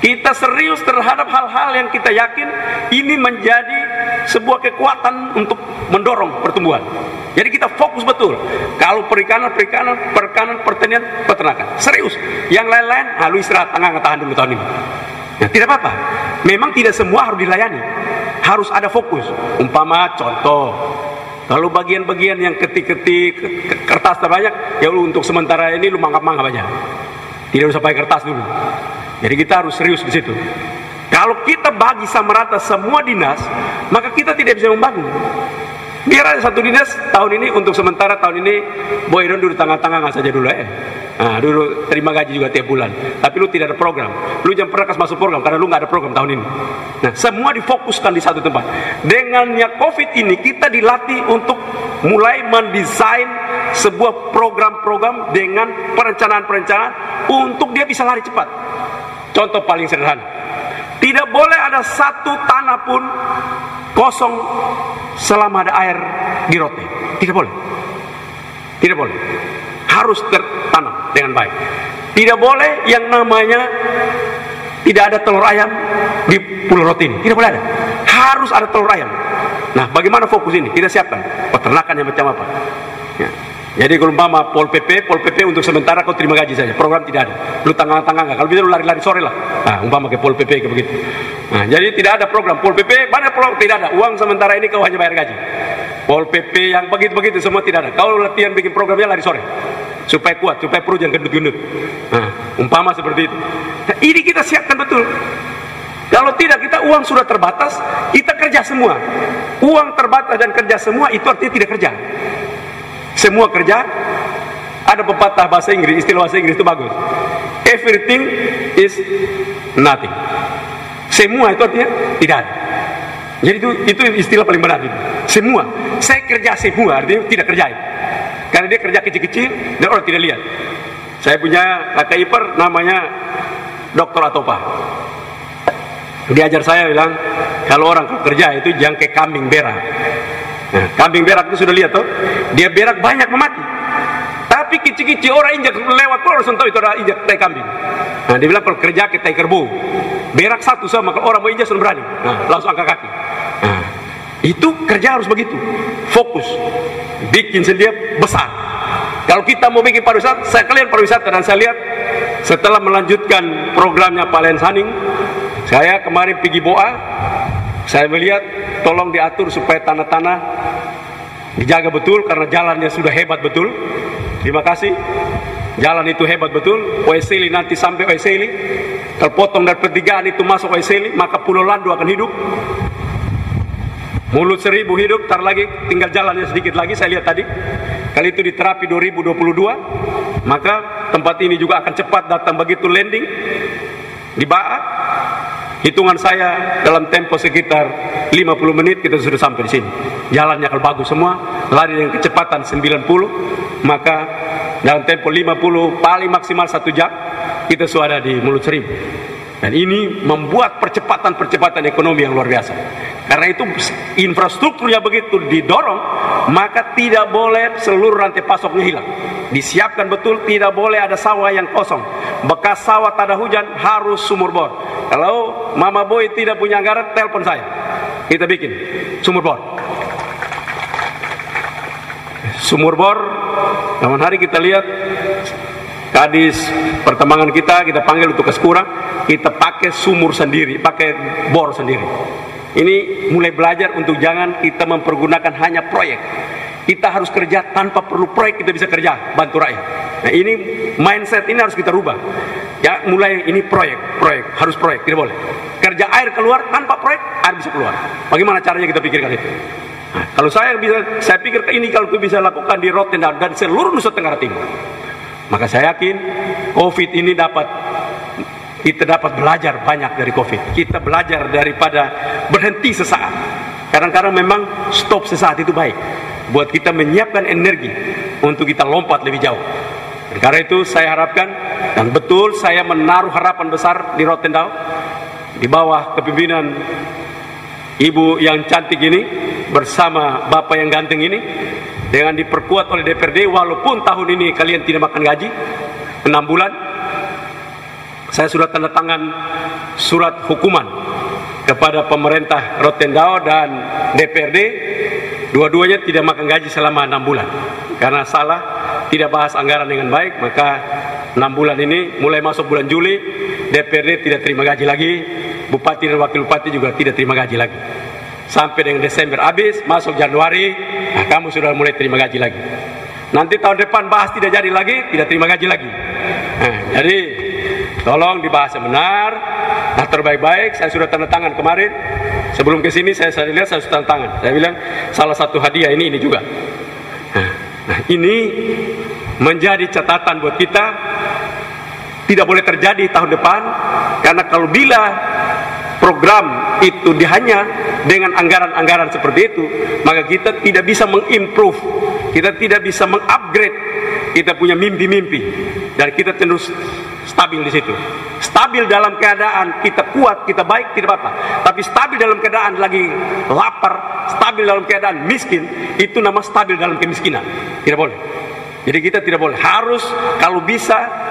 D: Kita serius terhadap hal-hal yang kita yakin ini menjadi sebuah kekuatan untuk mendorong pertumbuhan. Jadi kita fokus betul. Kalau perikanan, pertanian, peternakan. Serius. Yang lain-lain, lu istirahat, tahan dulu tahun ini. Nah, tidak apa-apa. Memang tidak semua harus dilayani. Harus ada fokus. Umpama contoh, kalau bagian-bagian yang ketik-ketik kertas terbanyak, ya lu untuk sementara ini lu mangkap-mangkap aja. Tidak usah pakai kertas dulu. Jadi kita harus serius di situ. Kalau kita bagi sama rata semua dinas, maka kita tidak bisa membangun. Biar ada satu dinas tahun ini untuk sementara, tahun ini Boydon dulu tangan-tangan saja dulu Nah, dulu terima gaji juga tiap bulan. Tapi lu tidak ada program. Lu jangan pernah masuk program karena lu nggak ada program tahun ini. Nah, semua difokuskan di satu tempat. Dengannya COVID ini kita dilatih untuk mulai mendesain sebuah program-program dengan perencanaan-perencanaan untuk dia bisa lari cepat. Contoh paling sederhana, tidak boleh ada satu tanah pun kosong selama ada air di Rote. Tidak boleh. Tidak boleh. Harus tertanam dengan baik. Tidak boleh yang namanya tidak ada telur ayam di Pulau Rote ini. Tidak boleh ada. Harus ada telur ayam. Nah, bagaimana fokus ini? Kita siapkan peternakan yang macam apa. Ya. Jadi kalau umpama Pol PP untuk sementara kau terima gaji saja, program tidak ada. Lu tanggang-tanggang nggak? Kalau bisa lu lari-lari sore lah. Nah, umpama ke Pol PP ke begitu. Nah, jadi tidak ada program Pol PP, mana program tidak ada. Uang sementara ini kau hanya bayar gaji. Pol PP yang begitu-begitu semua tidak ada. Kau latihan bikin programnya lari sore, supaya kuat, supaya perut jangan gendut-gendut. Nah, umpama seperti itu. Nah, ini kita siapkan betul. Kalau tidak, kita uang sudah terbatas, kita kerja semua. Uang terbatas dan kerja semua itu artinya tidak kerja. Semua kerja. Ada pepatah bahasa Inggris, istilah bahasa Inggris itu bagus. Everything is nothing. Semua itu artinya tidak ada. Jadi itu istilah paling benar. Semua. Saya kerja semua artinya tidak kerjain. Karena dia kerja kecil-kecil dan orang tidak lihat. Saya punya kakak ipar namanya Dr. Atopa. Dia ajar saya bilang, kalau orang kerja itu jangan kayak kambing berak. Nah, kambing berak itu sudah lihat tuh, dia berak banyak memati. Tapi kecil-kecil orang injak lewat terus tahu itu ada injak tai kambing. Nah, dia bilang kalau kerja ke tai kerbau, berak satu sama kalau orang mau injak sudah berani. Nah, langsung angkat kaki. Nah, itu kerja harus begitu, fokus, bikin sendiri besar. Kalau kita mau bikin pariwisata, saya kalian pariwisata dan saya lihat setelah melanjutkan programnya Pak Len Saning, saya kemarin pergi Boa, saya melihat tolong diatur supaya tanah-tanah dijaga betul karena jalannya sudah hebat betul. Terima kasih. Jalan itu hebat betul. Oeseli nanti sampai Oeseli, terpotong dari pertigaan itu masuk Oeseli, maka Pulau Landu akan hidup. Mulut Seribu hidup, tar lagi tinggal jalannya sedikit lagi saya lihat tadi. Kali itu diterapi 2022, maka tempat ini juga akan cepat datang begitu landing di Baat. Hitungan saya dalam tempo sekitar 50 menit kita sudah sampai di sini. Jalannya kalau bagus semua, lari dengan kecepatan 90, maka dalam tempo 50 paling maksimal 1 jam kita sudah ada di Mulut Seribu. Dan ini membuat percepatan ekonomi yang luar biasa. Karena itu infrastrukturnya begitu didorong, maka tidak boleh seluruh rantai pasoknya hilang. Disiapkan betul, tidak boleh ada sawah yang kosong. Bekas sawah tak ada hujan harus sumur bor. Kalau Mama Boy tidak punya anggaran, telepon saya. Kita bikin sumur bor. sumur bor, namun hari kita lihat Kadis pertambangan kita panggil untuk ke Sekurang, kita pakai sumur sendiri, pakai bor sendiri. Ini mulai belajar untuk jangan kita mempergunakan hanya proyek. Kita harus kerja tanpa perlu proyek, kita bisa kerja bantu rakyat. Nah, ini mindset ini harus kita rubah. Ya, mulai ini proyek, harus proyek, tidak boleh. Kerja air keluar tanpa proyek, air bisa keluar. Bagaimana caranya kita pikirkan itu? Nah, kalau saya pikir ini kalau bisa lakukan di Rotendao dan seluruh Nusa Tenggara Timur, maka saya yakin COVID ini kita dapat belajar banyak dari COVID. Kita belajar daripada berhenti sesaat. Kadang-kadang memang stop sesaat itu baik, buat kita menyiapkan energi untuk kita lompat lebih jauh. Dan karena itu saya harapkan, dan betul saya menaruh harapan besar di Rotendao, di bawah kepemimpinan Ibu yang cantik ini, bersama Bapak yang ganteng ini, dengan diperkuat oleh DPRD, walaupun tahun ini kalian tidak makan gaji 6 bulan, saya sudah tanda tangan surat hukuman kepada pemerintah Rotendao dan DPRD, dua-duanya tidak makan gaji selama 6 bulan karena salah tidak bahas anggaran dengan baik. Maka 6 bulan ini mulai masuk bulan Juli, DPRD tidak terima gaji lagi, Bupati dan Wakil Bupati juga tidak terima gaji lagi, sampai dengan Desember habis, masuk Januari, nah kamu sudah mulai terima gaji lagi. Nanti tahun depan bahas tidak jadi lagi, tidak terima gaji lagi. Nah, jadi tolong dibahas yang benar, atur baik-baik. Saya sudah tanda tangan kemarin. Sebelum ke sini saya lihat saya sudah tanda tangan. Saya bilang salah satu hadiah ini juga. Nah, ini menjadi catatan buat kita. Tidak boleh terjadi tahun depan, karena kalau bila program itu hanya dengan anggaran-anggaran seperti itu, maka kita tidak bisa mengimprove, kita tidak bisa mengupgrade kita punya mimpi-mimpi, dan kita terus stabil di situ. Stabil dalam keadaan kita kuat, kita baik, tidak apa-apa. Tapi stabil dalam keadaan lagi lapar, stabil dalam keadaan miskin, itu nama stabil dalam kemiskinan. Tidak boleh. Jadi kita tidak boleh. Harus kalau bisa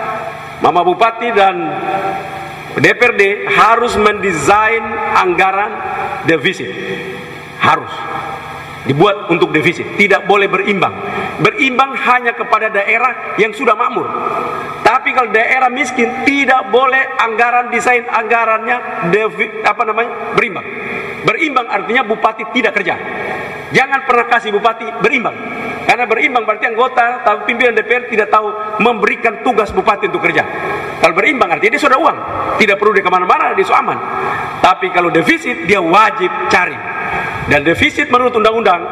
D: Mama Bupati dan DPRD harus mendesain anggaran defisit. Harus dibuat untuk defisit, tidak boleh berimbang. Berimbang hanya kepada daerah yang sudah makmur. Tapi kalau daerah miskin tidak boleh desain anggarannya berimbang. Berimbang artinya bupati tidak kerja. Jangan pernah kasih bupati berimbang. Karena berimbang berarti anggota atau pimpinan DPR tidak tahu memberikan tugas bupati untuk kerja. Kalau berimbang artinya dia sudah uang, tidak perlu dia kemana-mana, dia sudah aman. Tapi kalau defisit dia wajib cari. Dan defisit menurut undang-undang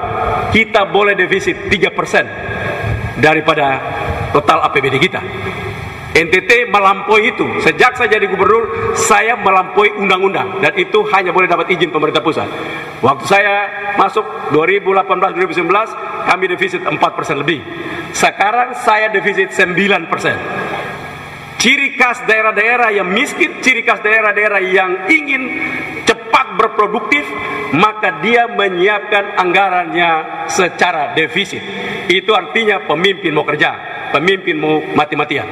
D: kita boleh defisit 3% daripada total APBD kita. NTT melampaui itu. Sejak saya jadi gubernur, saya melampaui undang-undang, dan itu hanya boleh dapat izin pemerintah pusat. Waktu saya masuk 2018-2019, kami defisit 4% lebih. Sekarang saya defisit 9%. Ciri khas daerah-daerah yang miskin, ciri khas daerah-daerah yang ingin cepat berproduktif, maka dia menyiapkan anggarannya secara defisit. Itu artinya pemimpin mau kerja, pemimpin mau mati-matian.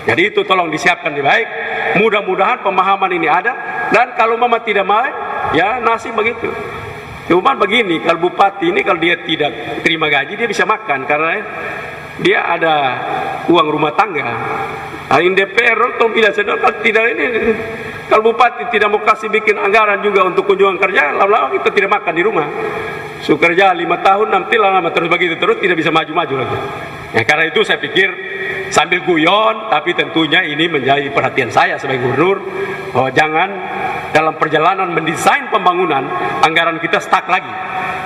D: Jadi itu tolong disiapkan lebih baik. Mudah-mudahan pemahaman ini ada. Dan kalau mama tidak mau, ya nasib begitu. Cuma begini, kalau bupati ini kalau dia tidak terima gaji, dia bisa makan karena dia ada uang rumah tangga. Ini DPR tidak ini. Kalau bupati tidak mau kasih bikin anggaran juga untuk kunjungan kerja, lama-lama kita tidak makan di rumah. So kerja 5 tahun, nanti lama terus begitu terus tidak bisa maju-maju lagi. Ya, karena itu saya pikir sambil guyon, tapi tentunya ini menjadi perhatian saya sebagai gubernur, bahwa jangan dalam perjalanan mendesain pembangunan anggaran kita stuck lagi,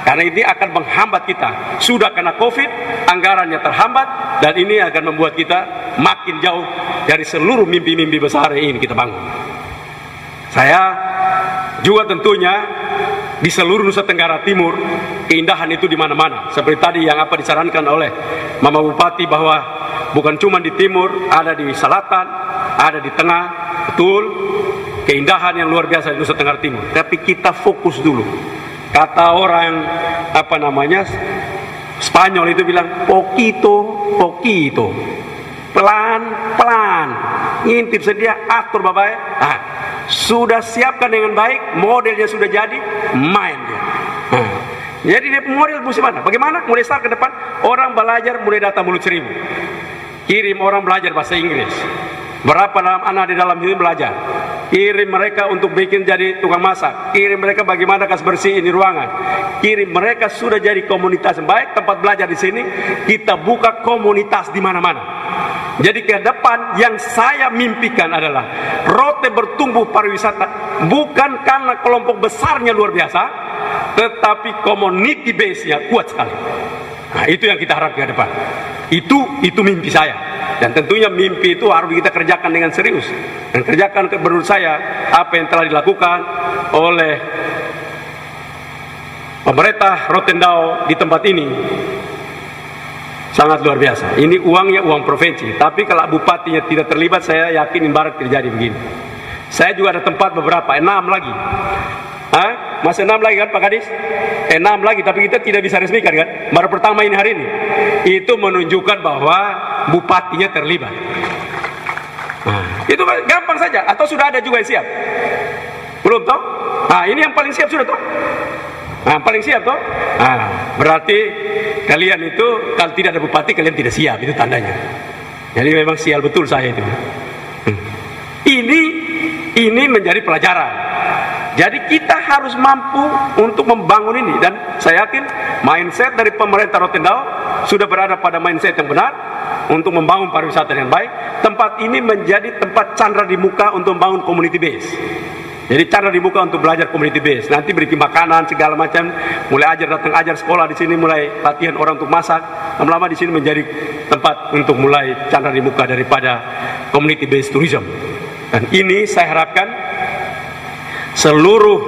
D: karena ini akan menghambat kita. Sudah kena COVID, anggarannya terhambat, dan ini akan membuat kita makin jauh dari seluruh mimpi-mimpi besar yang ingin kita bangun. Saya juga tentunya di seluruh Nusa Tenggara Timur, keindahan itu di mana-mana. Seperti tadi yang disarankan oleh Mama Bupati, bahwa bukan cuma di timur, ada di selatan, ada di tengah. Betul, keindahan yang luar biasa di Nusa Tenggara Timur. Tapi kita fokus dulu. Kata orang Spanyol itu bilang poquito, poquito, pelan-pelan, ngintip sedia, atur bapak. Sudah siapkan dengan baik, modelnya sudah jadi, main dia. Jadi dia model mesti mana? Bagaimana? Mulai start ke depan, orang belajar mulai datang mulut 1000. Kirim orang belajar bahasa Inggris. Berapa dalam anak di dalam ini belajar? Kirim mereka untuk bikin jadi tukang masak. Kirim mereka bagaimana kas bersih ini ruangan. Kirim mereka sudah jadi komunitas yang baik, tempat belajar di sini. Kita buka komunitas di mana-mana. Jadi ke depan yang saya mimpikan adalah Rote bertumbuh pariwisata bukan karena kelompok besarnya luar biasa, tetapi community base-nya kuat sekali. Nah, itu yang kita harapkan ke depan. Itu mimpi saya. Dan tentunya mimpi itu harus kita kerjakan dengan serius. Dan kerjakan menurut saya apa yang telah dilakukan oleh pemerintah Rotendao di tempat ini sangat luar biasa. Ini uangnya uang provinsi. Tapi kalau bupatinya tidak terlibat, saya yakin ibarat terjadi begini. Saya juga ada tempat beberapa, 6 lagi. Masih 6 lagi kan Pak Kadis? 6 lagi, tapi kita tidak bisa resmikan kan? Baru pertama ini hari ini. Itu menunjukkan bahwa bupatinya terlibat. Itu gampang saja. Atau sudah ada juga yang siap? Belum toh? Ini yang paling siap sudah toh? Paling siap toh? Berarti kalian itu kalau tidak ada bupati kalian tidak siap, itu tandanya. Jadi memang sial betul saya itu. Ini menjadi pelajaran. Jadi kita harus mampu untuk membangun ini, dan saya yakin mindset dari pemerintah Rotendao sudah berada pada mindset yang benar untuk membangun pariwisata yang baik. Tempat ini menjadi tempat candra di muka untuk membangun community base. Jadi candra di muka untuk belajar community base. Nanti beri makanan segala macam, mulai datang ajar sekolah di sini, mulai latihan orang untuk masak. Lama-lama di sini menjadi tempat untuk mulai candra di muka daripada community base tourism. Dan ini saya harapkan seluruh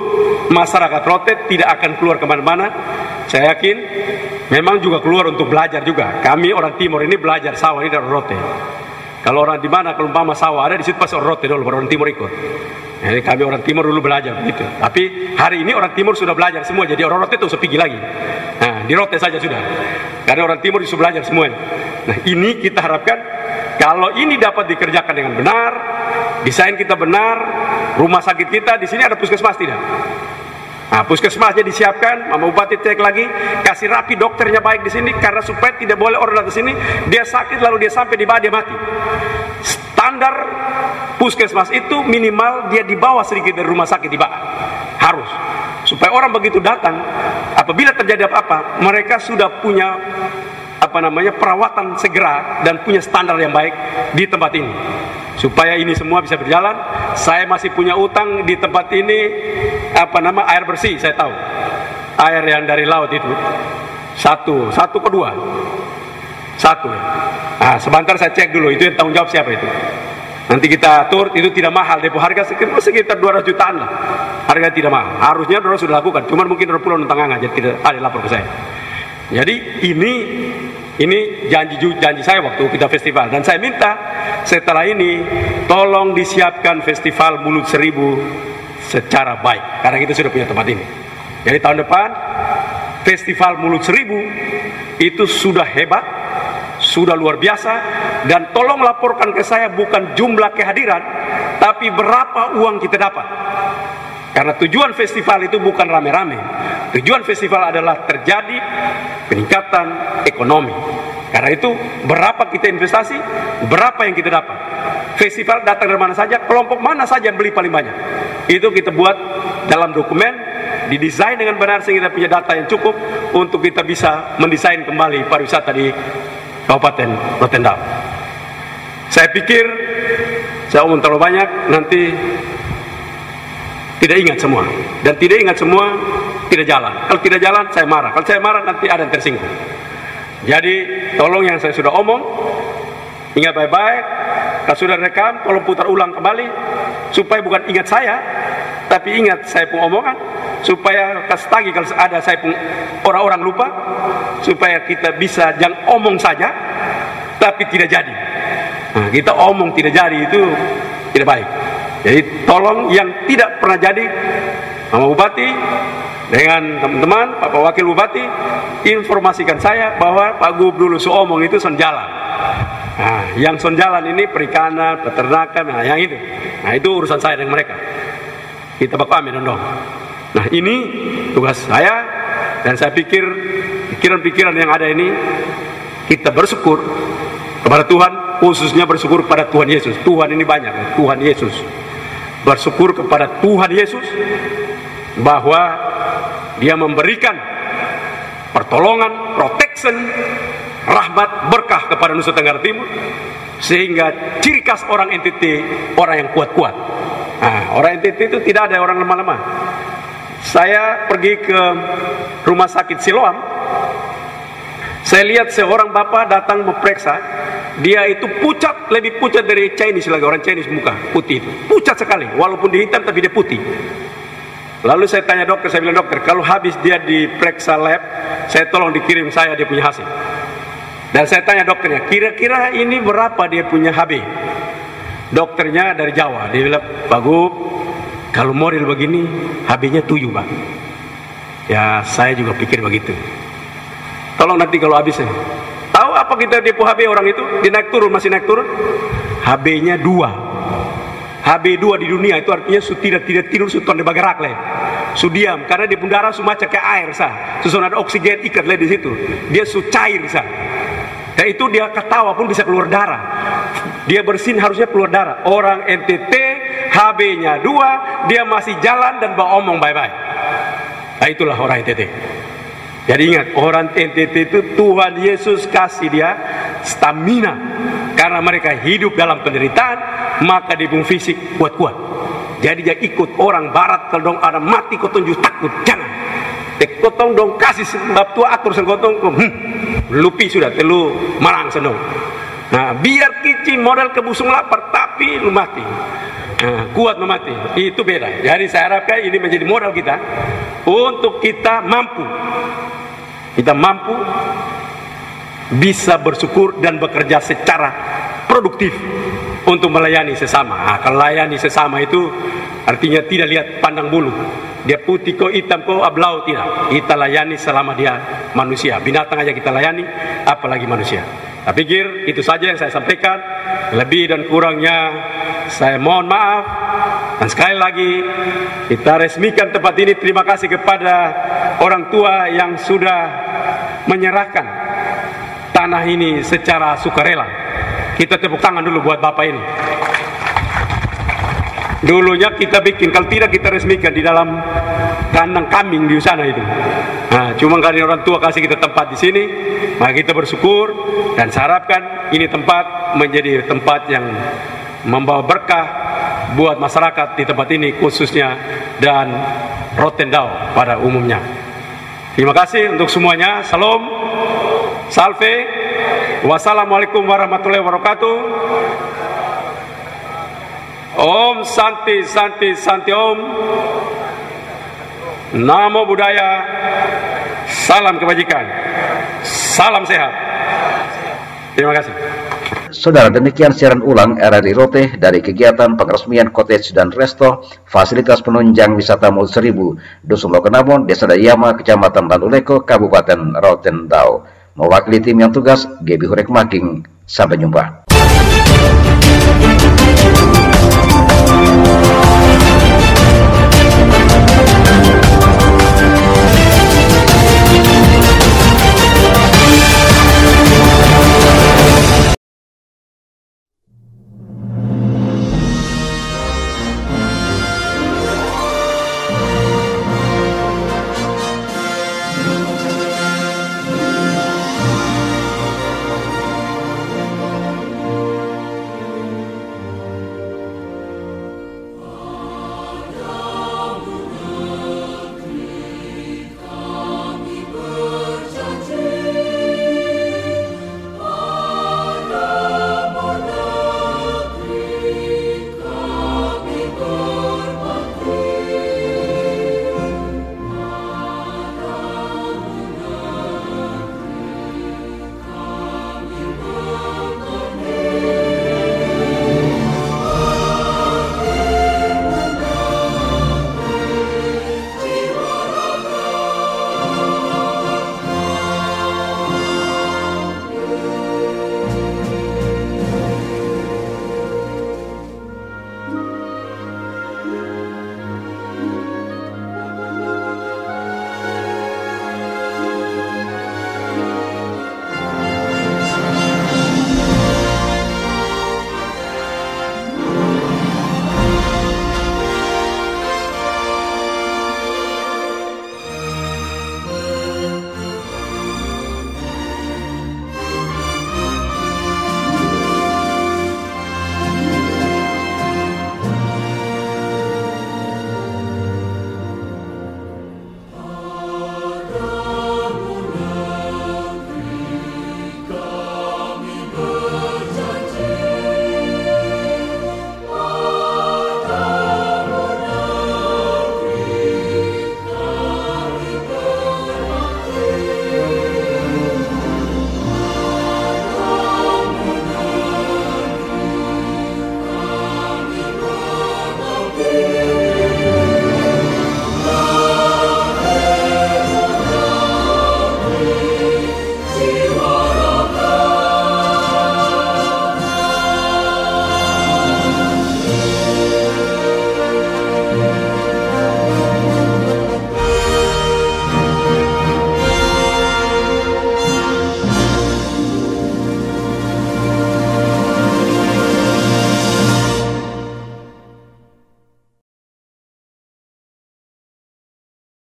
D: masyarakat Rote tidak akan keluar kemana-mana. Saya yakin memang juga keluar untuk belajar juga. Kami orang Timur ini belajar sawah ini dari Rote. Kalau orang di mana kalau umpama sawah ada di situ pasti orang Rote dulu, baru orang Timur ikut. Jadi kami orang Timur dulu belajar begitu. Tapi hari ini orang Timur sudah belajar semua, jadi orang Rote itu usah pergi lagi. Di Rote saja sudah. Karena orang Timur sudah belajar semuanya. Nah, ini kita harapkan kalau ini dapat dikerjakan dengan benar, desain kita benar, rumah sakit kita di sini ada puskesmas tidak? Puskesmasnya disiapkan, Mama Bupati cek lagi, kasih rapi dokternya baik di sini, karena supaya tidak boleh orang datang sini dia sakit lalu dia sampai di bawah dia mati. Standar puskesmas itu minimal dia di bawah sedikit dari rumah sakit di bawah, harus supaya orang begitu datang apabila terjadi apa-apa mereka sudah punya perawatan segera dan punya standar yang baik di tempat ini. Supaya ini semua bisa berjalan. Saya masih punya utang di tempat ini, air bersih, saya tahu. Air yang dari laut itu. Satu kedua. Satu ya. Sebentar saya cek dulu, itu yang tanggung jawab siapa itu. Nanti kita atur, itu tidak mahal. Depo harga sekitar 200 jutaan lah. Harga tidak mahal. Harusnya orang sudah lakukan. Cuman mungkin orang pulau Nentang jadi tidak ada lapor ke saya. Jadi ini janji saya waktu kita festival, dan saya minta setelah ini tolong disiapkan festival Mulut 1000 secara baik, karena kita sudah punya tempat ini. Jadi tahun depan festival Mulut 1000 itu sudah hebat, sudah luar biasa, dan tolong laporkan ke saya bukan jumlah kehadiran, tapi berapa uang kita dapat. Karena tujuan festival itu bukan rame-rame. Tujuan festival adalah terjadi peningkatan ekonomi. Karena itu berapa kita investasi, berapa yang kita dapat. Festival datang dari mana saja, kelompok mana saja yang beli paling banyak. Itu kita buat dalam dokumen, didesain dengan benar sehingga kita punya data yang cukup untuk kita bisa mendesain kembali pariwisata di Kabupaten Rotendao. Saya pikir saya omong terlalu banyak, nanti tidak ingat semua, dan tidak ingat semua tidak jalan. Kalau tidak jalan saya marah, kalau saya marah nanti ada yang tersinggung. Jadi tolong yang saya sudah omong ingat baik-baik. Kalau sudah rekam tolong putar ulang kembali, supaya bukan ingat saya tapi ingat saya pun omongan, supaya kasih tagih kalau ada saya pun orang-orang lupa, supaya kita bisa jangan omong saja tapi tidak jadi. Kita omong tidak jadi itu tidak baik. Jadi tolong yang tidak pernah jadi, Mama Bupati dengan teman-teman, Bapak Wakil Bupati, informasikan saya bahwa Pak Gub dulu seomong itu son jalan. Yang son jalan ini perikanan, peternakan, yang itu. Itu urusan saya dengan mereka. Kita bakal ambil dong. Ini tugas saya Dan saya pikir pikiran-pikiran yang ada ini, kita bersyukur kepada Tuhan, khususnya bersyukur kepada Tuhan Yesus. Tuhan ini banyak, Tuhan Yesus. Bersyukur kepada Tuhan Yesus bahwa Dia memberikan pertolongan, protection, rahmat, berkah kepada Nusa Tenggara Timur, sehingga ciri khas orang NTT, orang yang kuat-kuat. Nah, orang NTT itu tidak ada orang lemah-lemah. Saya pergi ke rumah sakit Siloam, saya lihat seorang bapak datang memeriksa, dia itu pucat, lebih pucat dari Chinese lagi, orang Chinese muka, putih itu, pucat sekali, walaupun dia hitam tapi dia putih. Lalu saya tanya dokter, saya bilang, dokter, kalau habis dia diperiksa lab, saya tolong dikirim saya dia punya hasil. Dan saya tanya dokternya, kira-kira ini berapa dia punya HB? Dokternya dari Jawa, dia bilang, Pak Gub, kalau model begini, HB-nya 7, Pak. Ya, saya juga pikir begitu. Tolong nanti kalau habisnya. Tahu apa kita depo HB orang itu? Dia naik turun, masih naik turun. HB-nya 2. HB 2 di dunia itu artinya tidak tidur, suton di bagarak leh. Diam, karena di pundara sumaca kayak air sah. Susun ada oksigen ikat leh di situ. Dia cair sah. Dan itu dia ketawa pun bisa keluar darah. Dia bersin harusnya keluar darah. Orang NTT HB-nya 2, dia masih jalan dan bawa omong bye-bye. Nah, itulah orang NTT. Jadi ingat, orang NTT itu Tuhan Yesus kasih dia stamina. Karena mereka hidup dalam penderitaan, maka di bumi fisik kuat-kuat. Jadi dia ikut orang barat, kalau dong ada mati kotong juga takut, jangan. Kotong dong kasih sebab tua atur sengkotong, lupi sudah, telu marang senong. Nah, biar kici modal kebusung lapar, tapi lu mati. Nah, kuat memati, itu beda. Jadi saya harapkan ini menjadi modal kita untuk kita mampu bisa bersyukur dan bekerja secara produktif untuk melayani sesama. Nah, kalau layani sesama itu artinya tidak lihat pandang bulu. Dia putih kok, hitam kok, ablau, tidak. Kita layani selama dia manusia. Binatang aja kita layani, apalagi manusia. Saya pikir itu saja yang saya sampaikan. Lebih dan kurangnya saya mohon maaf. Dan sekali lagi kita resmikan tempat ini. Terima kasih kepada orang tua yang sudah menyerahkan tanah ini secara sukarela. Kita tepuk tangan dulu buat Bapak ini. Dulunya kita bikin, kalau tidak kita resmikan di dalam kandang kambing di sana itu. Nah, cuma karena orang tua kasih kita tempat di sini, maka kita bersyukur dan saya harapkan ini tempat menjadi tempat yang membawa berkah buat masyarakat di tempat ini khususnya dan Rotendao pada umumnya. Terima kasih untuk semuanya. Salam, salve, wassalamualaikum warahmatullahi wabarakatuh. Om Santi Santi Santi Om. Namo Buddhaya. Salam kebajikan. Salam sehat. Terima kasih.
A: Saudara, demikian siaran ulang RRI Rote dari kegiatan pengeresmian cottage dan resto fasilitas penunjang wisata Mul Seribu, Dusun Lokenamon, Desa Dayama, Kecamatan Tanduleko, Kabupaten Rotendao. Mewakili tim yang tugas, Gebi Hurek Making. Sampai jumpa.